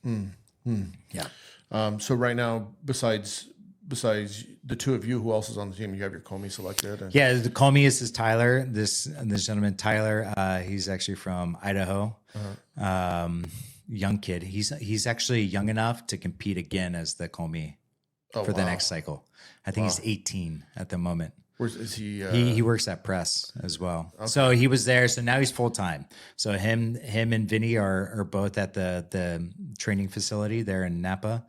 Yeah. So right now, besides the two of you, who else is on the team? You have your Commis selected? Yeah, the Commis is Tyler. This gentleman, Tyler, he's actually from Idaho. Young kid. He's actually young enough to compete again as the Commis for the next cycle. I think he's 18 at the moment. Is he? He works at Press as well. Okay. So he was there. So now he's full time. So him and Vinny are both at the training facility there in Napa,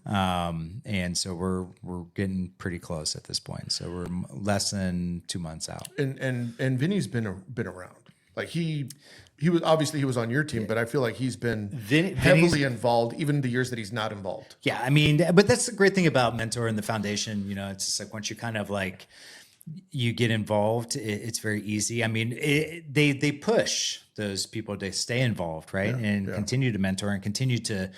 and so we're getting pretty close at this point. So we're less than 2 months out. And Vinny's been around. Like he was obviously he was on your team, but I feel like he's been heavily involved, even the years that he's not involved. Yeah, I mean, but that's the great thing about Mentor and the foundation. It's just like once you kind of like. You get involved, it's very easy. I mean, they push those people to stay involved, right? Continue to mentor and continue to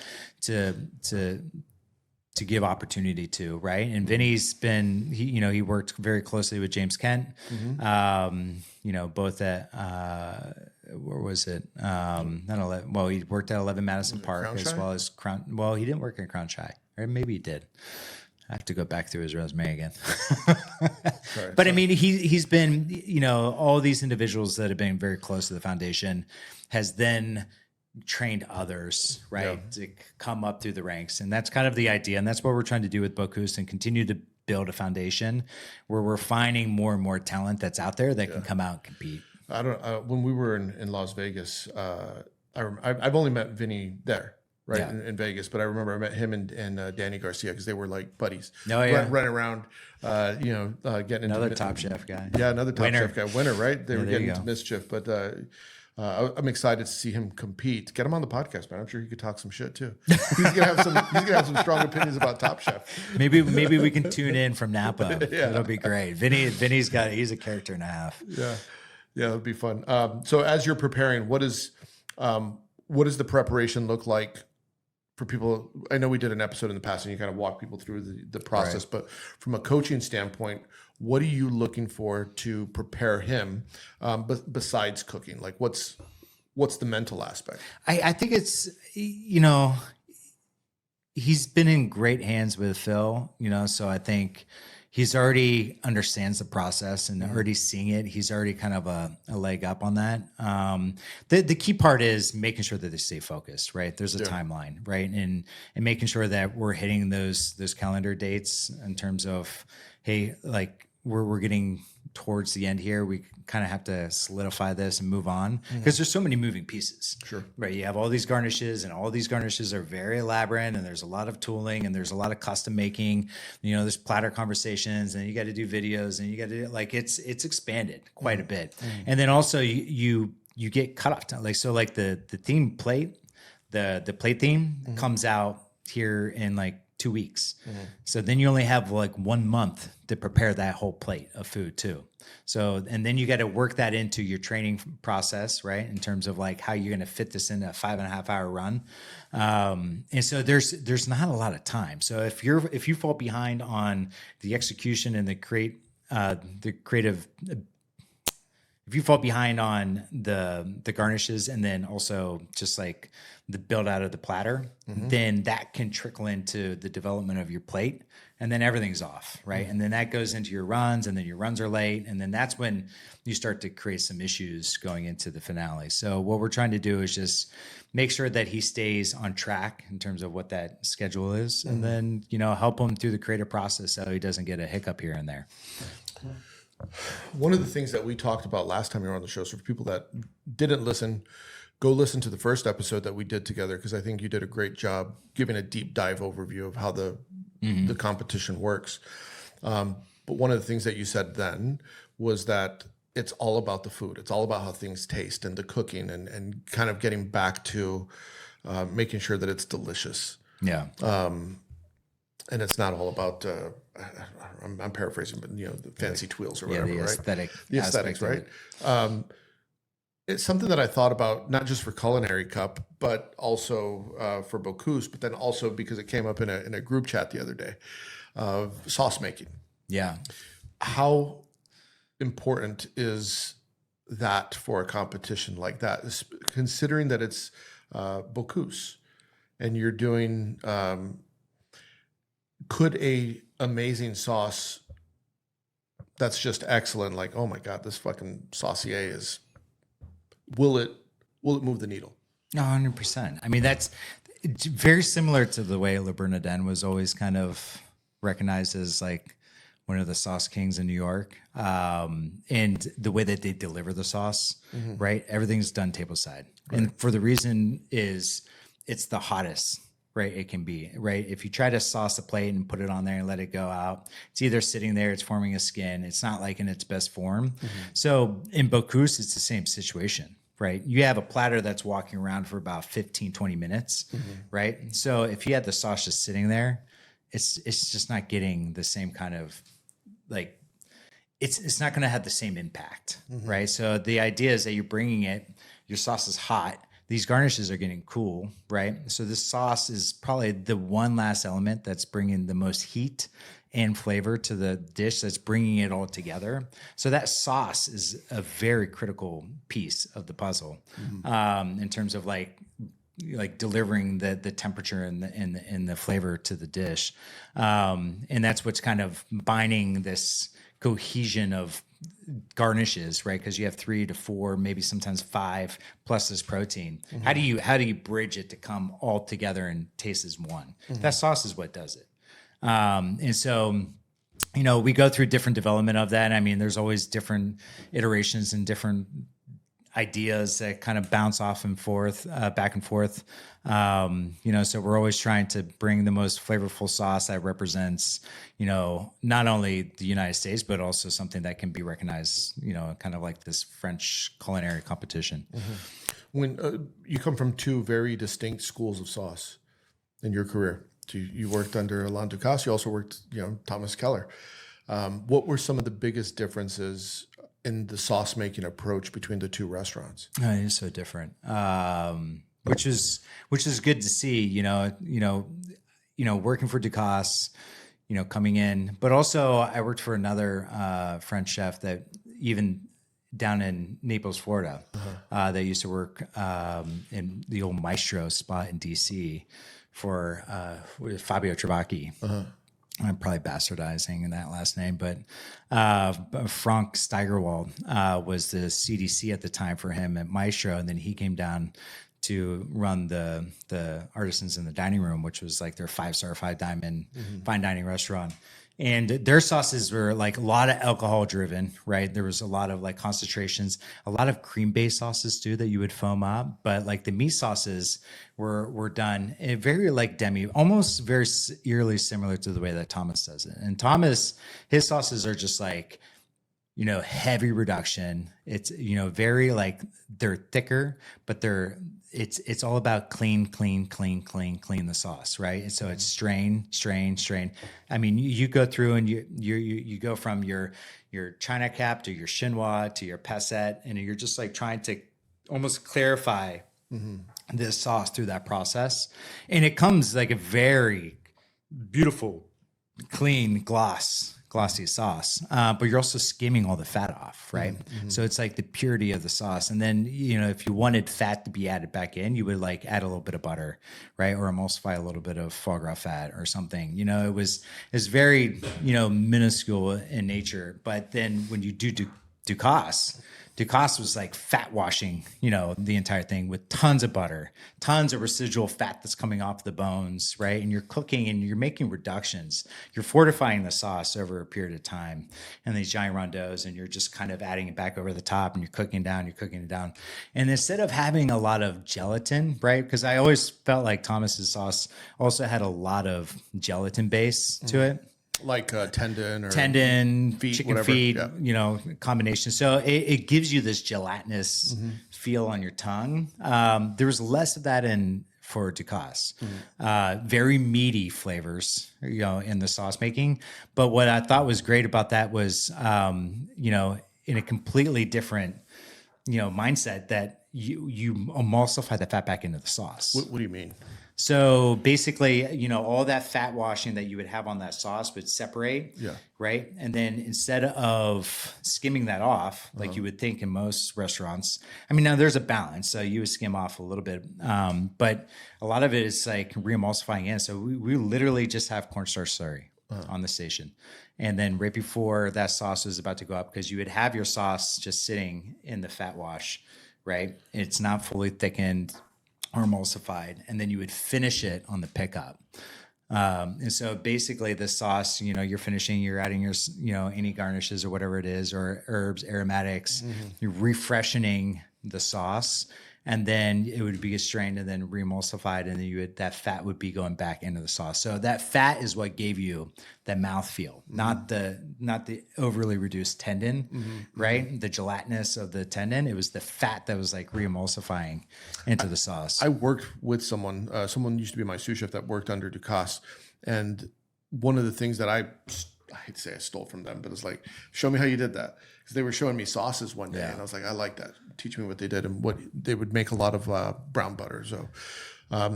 give opportunity to, right? And Vinny's been, he worked very closely with James Kent, both at, where was it? Not 11. Well, he worked at 11 Madison Park as well as Crown. Well, he didn't work at Crown Shy, or maybe he did. I have to go back through his resume again. But I mean, he's been, all these individuals that have been very close to the foundation has then trained others, right, to come up through the ranks. And that's kind of the idea. And that's what we're trying to do with Bocuse and continue to build a foundation where we're finding more and more talent that's out there that can come out and compete. I don't. When we were in Las Vegas, I've only met Vinny there, right, in Vegas. But I remember I met him and Danny Garcia because they were like buddies. Oh yeah, running around, getting into another Top Chef guy. Yeah, another Top Chef guy, winner, right? They were getting into mischief, but I'm excited to see him compete. Get him on the podcast, man. I'm sure he could talk some shit too. He's gonna have some strong opinions about Top Chef. Maybe we can tune in from Napa. Yeah. It'll be great. He's a character and a half. Yeah, it'll be fun. So as you're preparing, what does the preparation look like for people? I know we did an episode in the past and you kind of walk people through the process, right. But from a coaching standpoint, what are you looking for to prepare him besides cooking? Like what's the mental aspect? I think it's, he's been in great hands with Phil, so I think he's already understands the process and already seeing it. He's already kind of a leg up on that. The key part is making sure that they stay focused, right? There's a timeline, right? And making sure that we're hitting those calendar dates in terms of, hey, like we're getting towards the end here. We kind of have to solidify this and move on because there's so many moving pieces. Sure. Right. You have all these garnishes and all these garnishes are very elaborate and there's a lot of tooling and there's a lot of custom making, there's platter conversations and you got to do videos and you got to it's expanded quite a bit. And then also you get cut off time. Like the theme plate, the plate theme comes out here in like 2 weeks. So then you only have like 1 month to prepare that whole plate of food too. So, and then you got to work that into your training process, right? In terms of like how you're going to fit this in a 5.5 hour run. And so there's not a lot of time. So if you fall behind on the execution and the creative, if you fall behind on the garnishes and then also just like the build out of the platter, then that can trickle into the development of your plate and then everything's off, right? And then that goes into your runs and then your runs are late. And then that's when you start to create some issues going into the finale. So what we're trying to do is just make sure that he stays on track in terms of what that schedule is and then, help him through the creative process so he doesn't get a hiccup here and there. One of the things that we talked about last time you were on the show, so for people that didn't listen, go listen to the first episode that we did together because I think you did a great job giving a deep dive overview of how the competition works. But one of the things that you said then was that it's all about the food. It's all about how things taste and the cooking and kind of getting back to making sure that it's delicious. Yeah. And it's not all about, I'm paraphrasing, but the fancy twills or whatever, the right? The aesthetics, right? It's something that I thought about, not just for Culinary Cup, but also for Bocuse, but then also because it came up in a group chat the other day of sauce making. Yeah. How important is that for a competition like that, considering that it's Bocuse and you're doing, could a amazing sauce that's just excellent, like, oh my God, this fucking saucier is, will it move the needle? 100%. I mean, it's very similar to the way Le Bernardin was always kind of recognized as like one of the sauce kings in New York. And the way that they deliver the sauce, right? Everything's done tableside. Right. And for the reason is it's the hottest, right? It can be, right? If you try to sauce a plate and put it on there and let it go out, it's either sitting there, it's forming a skin. It's not like in its best form. So in Bocuse, it's the same situation, right? You have a platter that's walking around for about 15, 20 minutes, right? So if you had the sauce just sitting there, it's just not getting the same kind of like, it's not going to have the same impact, right? So the idea is that you're bringing it, your sauce is hot, these garnishes are getting cool, right? So this sauce is probably the one last element that's bringing the most heat and flavor to the dish, that's bringing it all together. So that sauce is a very critical piece of the puzzle in terms of like delivering the temperature and the flavor to the dish. And that's what's kind of binding this cohesion of garnishes, right? Because you have 3 to 4, maybe sometimes 5 plus this protein. How do you bridge it to come all together and taste as one? That sauce is what does it. And so, we go through different development of that. I mean, there's always different iterations and different ideas that kind of bounce off and forth, back and forth. So we're always trying to bring the most flavorful sauce that represents, not only the United States, but also something that can be recognized, kind of like this French culinary competition. When you come from two very distinct schools of sauce in your career, you worked under Alain Ducasse, you also worked, Thomas Keller. What were some of the biggest differences in the sauce making approach between the two restaurants? Oh, it is so different, which is good to see. Working for Ducasse, coming in, but also I worked for another French chef that even down in Naples, Florida, that used to work in the old Maestro spot in DC for Fabio Trabacchi. I'm probably bastardizing that last name, but Frank Steigerwald was the CDC at the time for him at Maestro, and then he came down to run the Artisans in the Dining Room, which was like their 5-star, 5-diamond fine dining restaurant. And their sauces were like a lot of alcohol driven, right? There was a lot of like concentrations, a lot of cream-based sauces too that you would foam up. But like the meat sauces were done in very like almost very eerily similar to the way that Thomas does it. And Thomas, his sauces are just like, heavy reduction. It's, very like they're thicker, but it's all about clean the sauce, right? And so it's strain. I mean, you go through and you go from your China cap to your chinois to your passette, and you're just like trying to almost clarify this sauce through that process. And it comes like a very beautiful, clean glossy sauce, but you're also skimming all the fat off, right? So it's like the purity of the sauce. And then, if you wanted fat to be added back in, you would like add a little bit of butter, right? Or emulsify a little bit of foie gras fat or something. It's very, minuscule in nature. But then when you do Ducasse was like fat washing, the entire thing with tons of butter, tons of residual fat that's coming off the bones, right? And you're cooking and you're making reductions. You're fortifying the sauce over a period of time in these giant rondeaus, and you're just kind of adding it back over the top, and you're cooking it down. And instead of having a lot of gelatin, right? Because I always felt like Thomas's sauce also had a lot of gelatin base to it. Like tendon, feet, chicken whatever. feet, combination. So it gives you this gelatinous feel on your tongue. There was less of that for Ducasse. Very meaty flavors, in the sauce making. But what I thought was great about that was, in a completely different, mindset that you emulsify the fat back into the sauce. What do you mean? So basically, all that fat washing that you would have on that sauce would separate, right? And then instead of skimming that off, like you would think in most restaurants, I mean, now there's a balance. So you would skim off a little bit, but a lot of it is like re-emulsifying in. So we literally just have cornstarch slurry on the station. And then right before that sauce was about to go up, because you would have your sauce just sitting in the fat wash, right? It's not fully thickened or emulsified, and then you would finish it on the pickup. And so basically the sauce, you're finishing, you're adding your, any garnishes or whatever it is, or herbs, aromatics, you're refreshing the sauce, and then it would be strained and then re-emulsified, and then that fat would be going back into the sauce. So that fat is what gave you that mouthfeel, not the overly reduced tendon, right? The gelatinous of the tendon. It was the fat that was like re-emulsifying into the sauce. I worked with someone used to be my sous chef that worked under Ducasse, and one of the things that I hate to say I stole from them, but it's like, show me how you did that. Because they were showing me sauces one day, and I was like, I like that. Teach me what they did. And what they would make a lot of brown butter. So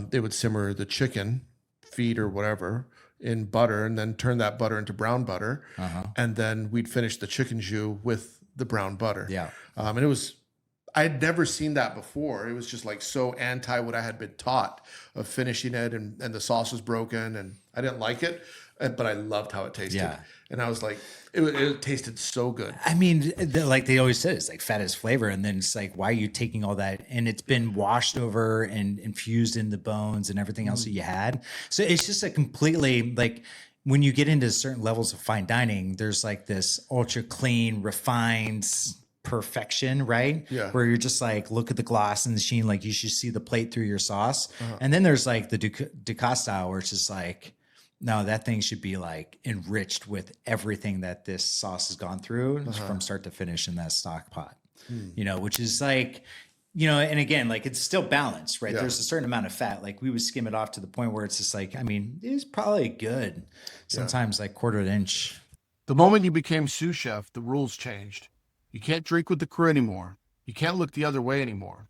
they would simmer the chicken feet or whatever in butter, and then turn that butter into brown butter. And then we'd finish the chicken jus with the brown butter. And it was, I had never seen that before. It was just like so anti what I had been taught of finishing it, and the sauce was broken, and I didn't like it, but I loved how it tasted. And I was like, it tasted so good. I mean, like they always said, it's like fat is flavor. And then it's like, why are you taking all that? And it's been washed over and infused in the bones and everything else that you had. So it's just a completely like, when you get into certain levels of fine dining, there's like this ultra clean, refined, perfection, right? Yeah. Where you're just like, look at the gloss and the sheen, like you should see the plate through your sauce. And then there's like the Ducasse style where it's just like, no, that thing should be like enriched with everything that this sauce has gone through from start to finish in that stock pot, you know, which is like, you know, and again, like it's still balanced, right? Yeah. There's a certain amount of fat. Like we would skim it off to the point where it's just like, I mean, it's probably good. Sometimes like quarter inch. The moment you became sous chef, the rules changed. You can't drink with the crew anymore. You can't look the other way anymore.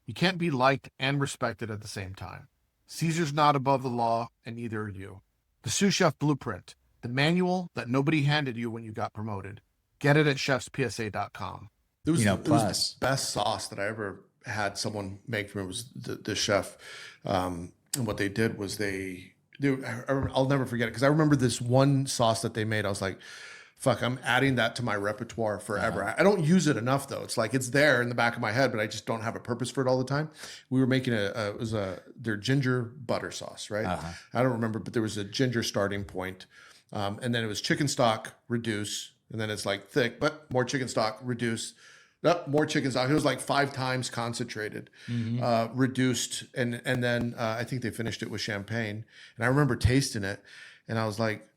You can't be liked and respected at the same time. Caesar's not above the law, and neither are you. The Sous Chef Blueprint, the manual that nobody handed you when you got promoted. Get it at chefspsa.com. It was, You know, it was plus- the best sauce that I ever had someone make for me. It was the chef. And what they did was I'll never forget it, because I remember this one sauce that they made. I was like, fuck, I'm adding that to my repertoire forever. I don't use it enough, though. It's like it's there in the back of my head, but I just don't have a purpose for it all the time. We were making their ginger butter sauce, right? I don't remember, but there was a ginger starting point. And then it was chicken stock, reduce, and then it's like thick, but more chicken stock, reduce, more chicken stock. It was like 5 times concentrated, reduced, and then I think they finished it with champagne. And I remember tasting it, and I was like,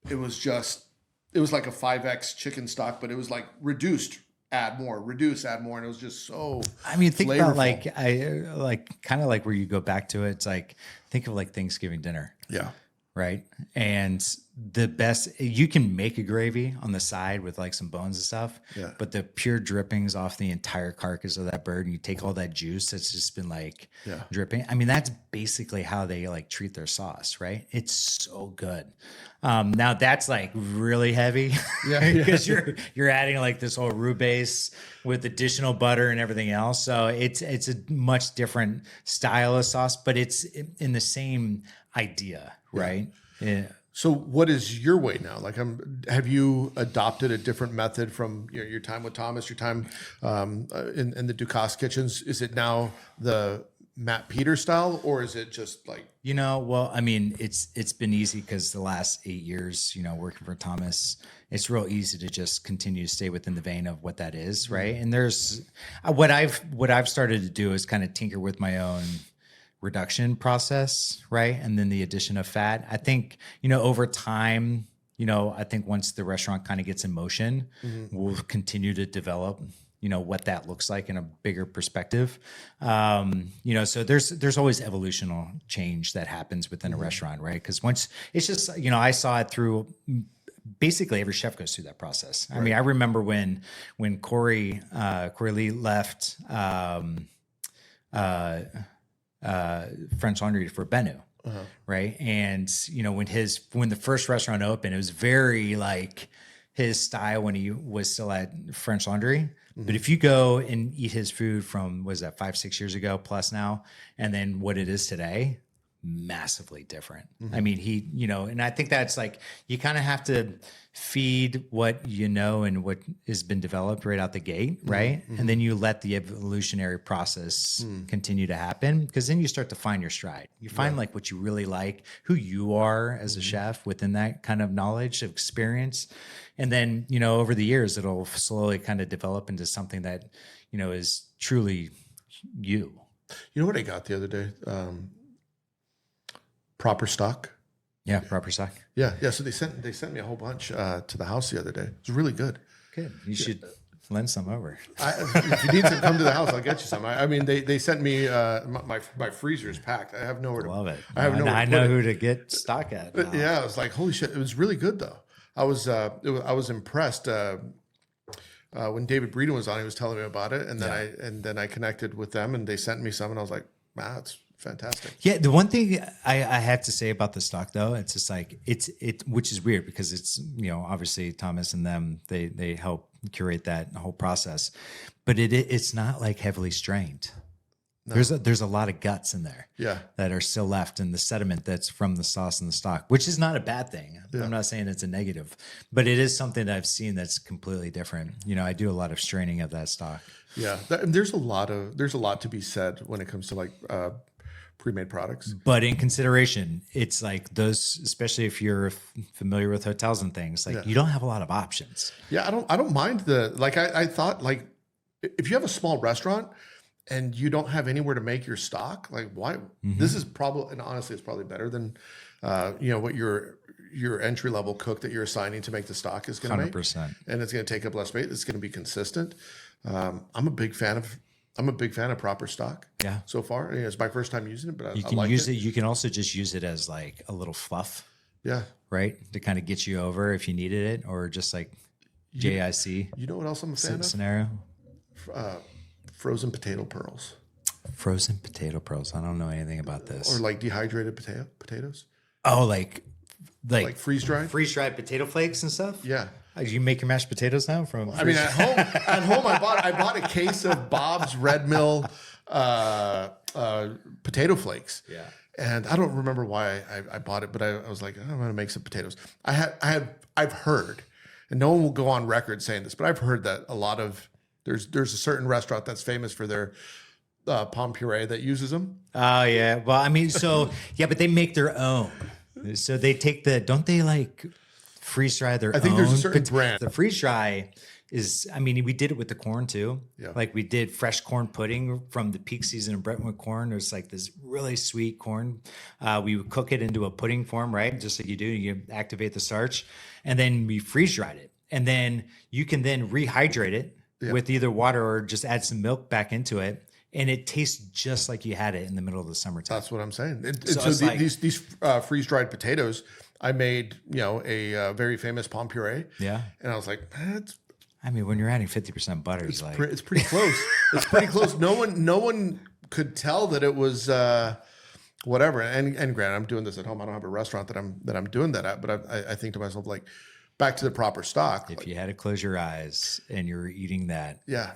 it was like a 5X chicken stock, but it was like reduced, add more, reduce, add more. And it was just so I mean, think about flavorful. like kind of like where you go back to it. It's like, think of like Thanksgiving dinner. Yeah. Right. And the best, you can make a gravy on the side with like some bones and stuff, but the pure drippings off the entire carcass of that bird, and you take all that juice that's just been like dripping. I mean, that's basically how they like treat their sauce, right? It's so good. Now that's like really heavy because you're adding like this whole roux base with additional butter and everything else. So it's a much different style of sauce, but it's in the same idea, right? Yeah. So what is your way now? Like, have you adopted a different method from your time with Thomas, your time in the Ducasse kitchens? Is it now the Matt Peters style, or is it just like, you know, well, I mean, it's been easy because the last 8 years, you know, working for Thomas, it's real easy to just continue to stay within the vein of what that is, right? And there's what I've started to do is kind of tinker with my own reduction process, right? And then the addition of fat. I think, you know, over time, you know, I think once the restaurant kind of gets in motion, we'll continue to develop, you know, what that looks like in a bigger perspective. You know, so there's always evolutional change that happens within a restaurant, right? Because once it's just, you know, I saw it through basically every chef goes through that process. I mean, I remember when Corey Lee left French Laundry for Benu, right? And you know, when the first restaurant opened, it was very like his style when he was still at French Laundry. But if you go and eat his food from, was that 5-6 years ago plus now, and then what it is today, massively different. I mean, he, you know, and I think that's like, you kind of have to feed what you know and what has been developed right out the gate, right? And then you let the evolutionary process continue to happen, because then you start to find your stride. You find like what you really like, who you are as a chef within that kind of knowledge of experience. And then, you know, over the years, it'll slowly kind of develop into something that, you know, is truly you. You know what I got the other day? Proper stock. Yeah, proper stock. Yeah. So they sent me a whole bunch to the house the other day. It was really good. Good. You should lend some over. If you need to come to the house, I'll get you some. I mean, they sent me my freezer is packed. I have nowhere to. Love it. I have nowhere. I know who to get stock at. Now. Yeah, I was like, holy shit! It was really good though. I was impressed. When David Breeden was on, he was telling me about it, and then I connected with them, and they sent me some, and I was like, wow, it's fantastic. Yeah, the one thing I have to say about the stock though, it's just like it which is weird because it's, you know, obviously Thomas and them, they help curate that whole process, but it's not like heavily strained. No. There's a lot of guts in there that are still left in the sediment that's from the sauce and the stock, which is not a bad thing. Yeah. I'm not saying it's a negative, but it is something that I've seen that's completely different. You know, I do a lot of straining of that stock. Yeah, there's a lot to be said when it comes to like pre-made products. But in consideration, it's like those, especially if you're familiar with hotels and things, like you don't have a lot of options. Yeah, I don't mind I thought like if you have a small restaurant and you don't have anywhere to make your stock, like why? This is probably, and honestly, it's probably better than what your entry level cook that you're assigning to make the stock is going to make. 100%. And it's going to take up less space. It's going to be consistent. I'm a big fan of proper stock. Yeah. So far, it's my first time using it, but you can use it. You can also just use it as like a little fluff. Yeah. Right. To kind of get you over if you needed it, or just like JIC. You know what else I'm a fan of? Scenario. Frozen potato pearls. Frozen potato pearls. I don't know anything about this. Or like dehydrated potatoes. Oh, like freeze dried potato flakes and stuff. Yeah. You make your mashed potatoes now from? I mean, at home, I bought a case of Bob's Red Mill potato flakes. Yeah. And I don't remember why I bought it, but I was like, I'm going to make some potatoes. I've heard, and no one will go on record saying this, but I've heard that a lot of there's a certain restaurant that's famous for their palm puree that uses them. Oh yeah. Well, I mean, so yeah, but they make their own. So they take don't they like freeze dry their own? I think there's a certain brand. The freeze dry is, I mean, we did it with the corn too. Yeah. Like we did fresh corn pudding from the peak season of Brentwood corn. There's like this really sweet corn. We would cook it into a pudding form, right? Just like you do. You activate the starch, and then we freeze dried it, and then you can then rehydrate it with either water or just add some milk back into it. And it tastes just like you had it in the middle of the summertime. That's what I'm saying. These freeze-dried potatoes, I made, a very famous palm puree. Yeah. And I was like, I mean, when you're adding 50% butter, it's pretty close. It's pretty close. No one could tell that it was whatever. And granted, I'm doing this at home. I don't have a restaurant that I'm doing that at. But I think to myself, like, back to the proper stock. If you had to close your eyes and you were eating that. Yeah.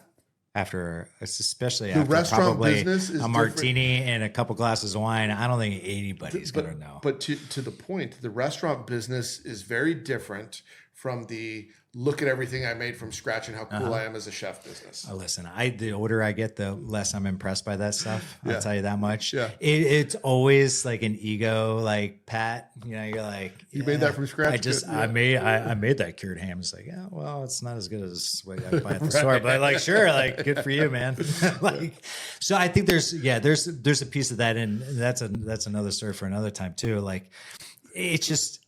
Especially the after restaurant probably business is a martini and a couple glasses of wine, I don't think anybody's going to know. But to the point, the restaurant business is very different from the look at everything I made from scratch and how cool I am as a chef business. Listen, the older I get, the less I'm impressed by that stuff. I'll tell you that much. Yeah. It's always like an ego, like pat. You're like, you made that from scratch. I made that cured ham. It's like, yeah, well, it's not as good as what I buy at the store, but like, sure, like, good for you, man. So I think there's a piece of that, and that's another story for another time too. Like, it's just,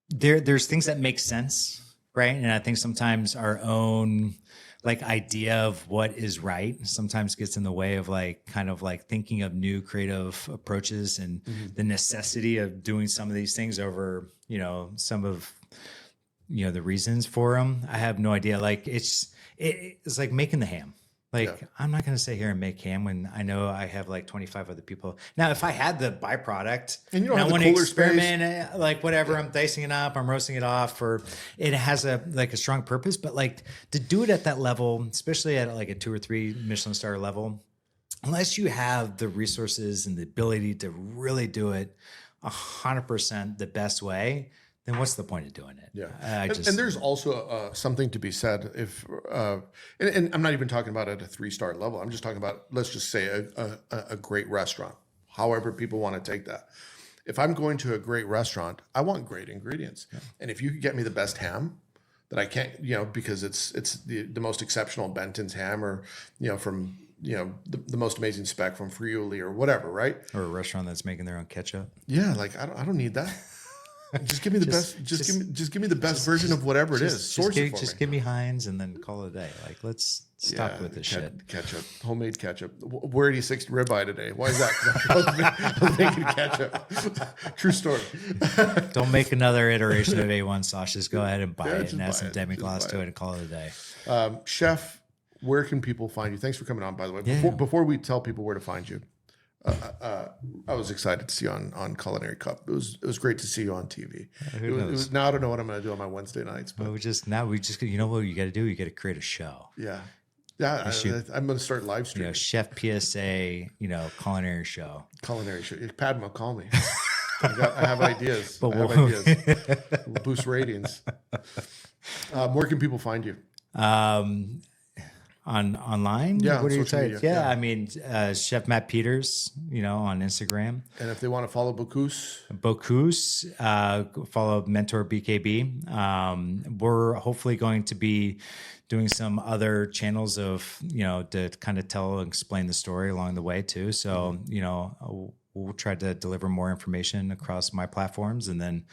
there's things that make sense, right? And I think sometimes our own like idea of what is right sometimes gets in the way of like kind of like thinking of new creative approaches and the necessity of doing some of these things over, some of the reasons for them. I have no idea. Like it's like making the ham. Like, I'm not going to sit here and make ham when I know I have like 25 other people. Now, if I had the byproduct and you don't have I want to to experiment, like whatever, I'm dicing it up, I'm roasting it off, or it has a strong purpose. But like to do it at that level, especially at like a 2 or 3 Michelin star level, unless you have the resources and the ability to really do it 100% the best way, then what's the point of doing it? Yeah. And there's also something to be said if, and I'm not even talking about at a 3-star level. I'm just talking about, let's just say a great restaurant, however people want to take that. If I'm going to a great restaurant, I want great ingredients. Yeah. And if you could get me the best ham that I can't, because it's the most exceptional Benton's ham or, from, the most amazing spec from Friuli or whatever, right? Or a restaurant that's making their own ketchup. Yeah. Like I don't need that. Just give me the best. Just give me the best version of whatever it is. Just give me Heinz and then call it a day. Like, let's stop with this shit. Ketchup, homemade ketchup. We're 86 ribeye today. Why is that? Because I was making ketchup. True story. Don't make another iteration of A1 sauce. Just go ahead and buy it and add some demi-glace to it and call it a day. Chef, where can people find you? Thanks for coming on, by the way. Before we tell people where to find you, I was excited to see you on Culinary Cup. It was great to see you on TV. It was now I don't know what I'm going to do on my Wednesday nights. But we just you know what you got to do? You got to create a show. Yeah. I'm going to start live streaming. Chef PSA, culinary show. Culinary show. Padma, call me. I have ideas. I have ideas. We'll boost ratings. Where can people find you? online. Yeah, what on are your social sites? media, Yeah, yeah. I mean, Chef Matt Peters, on Instagram. And if they want to follow Bocuse, Follow Mentor BKB. We're hopefully going to be doing some other channels of, to kind of tell and explain the story along the way too. So, we'll try to deliver more information across my platforms and then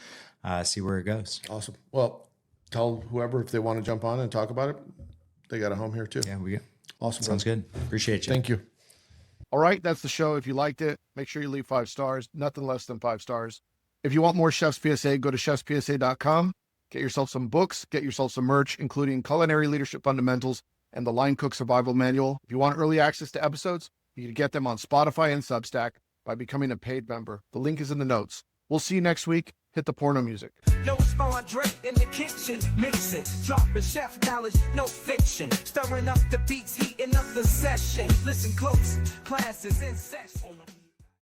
see where it goes. awesome. Well, tell whoever if they want to jump on and talk about it, they got a home here too. Yeah, we go. Awesome. Sounds brother. good. Appreciate you. Thank you. All right, that's the show. If you liked it, make sure you leave 5 stars, nothing less than 5 stars. If you want more Chefs PSA, go to chefspsa.com. Get yourself some books, get yourself some merch, including Culinary Leadership Fundamentals and the Line Cook Survival Manual. If you want early access to episodes, you can get them on Spotify and Substack by becoming a paid member. The link is in the notes. We'll see you next week. Hit the porno music. No Andre in the kitchen, mixing, dropping chef knowledge, no fiction. Stirring up the beats, heating up the session. Listen close, classes in session.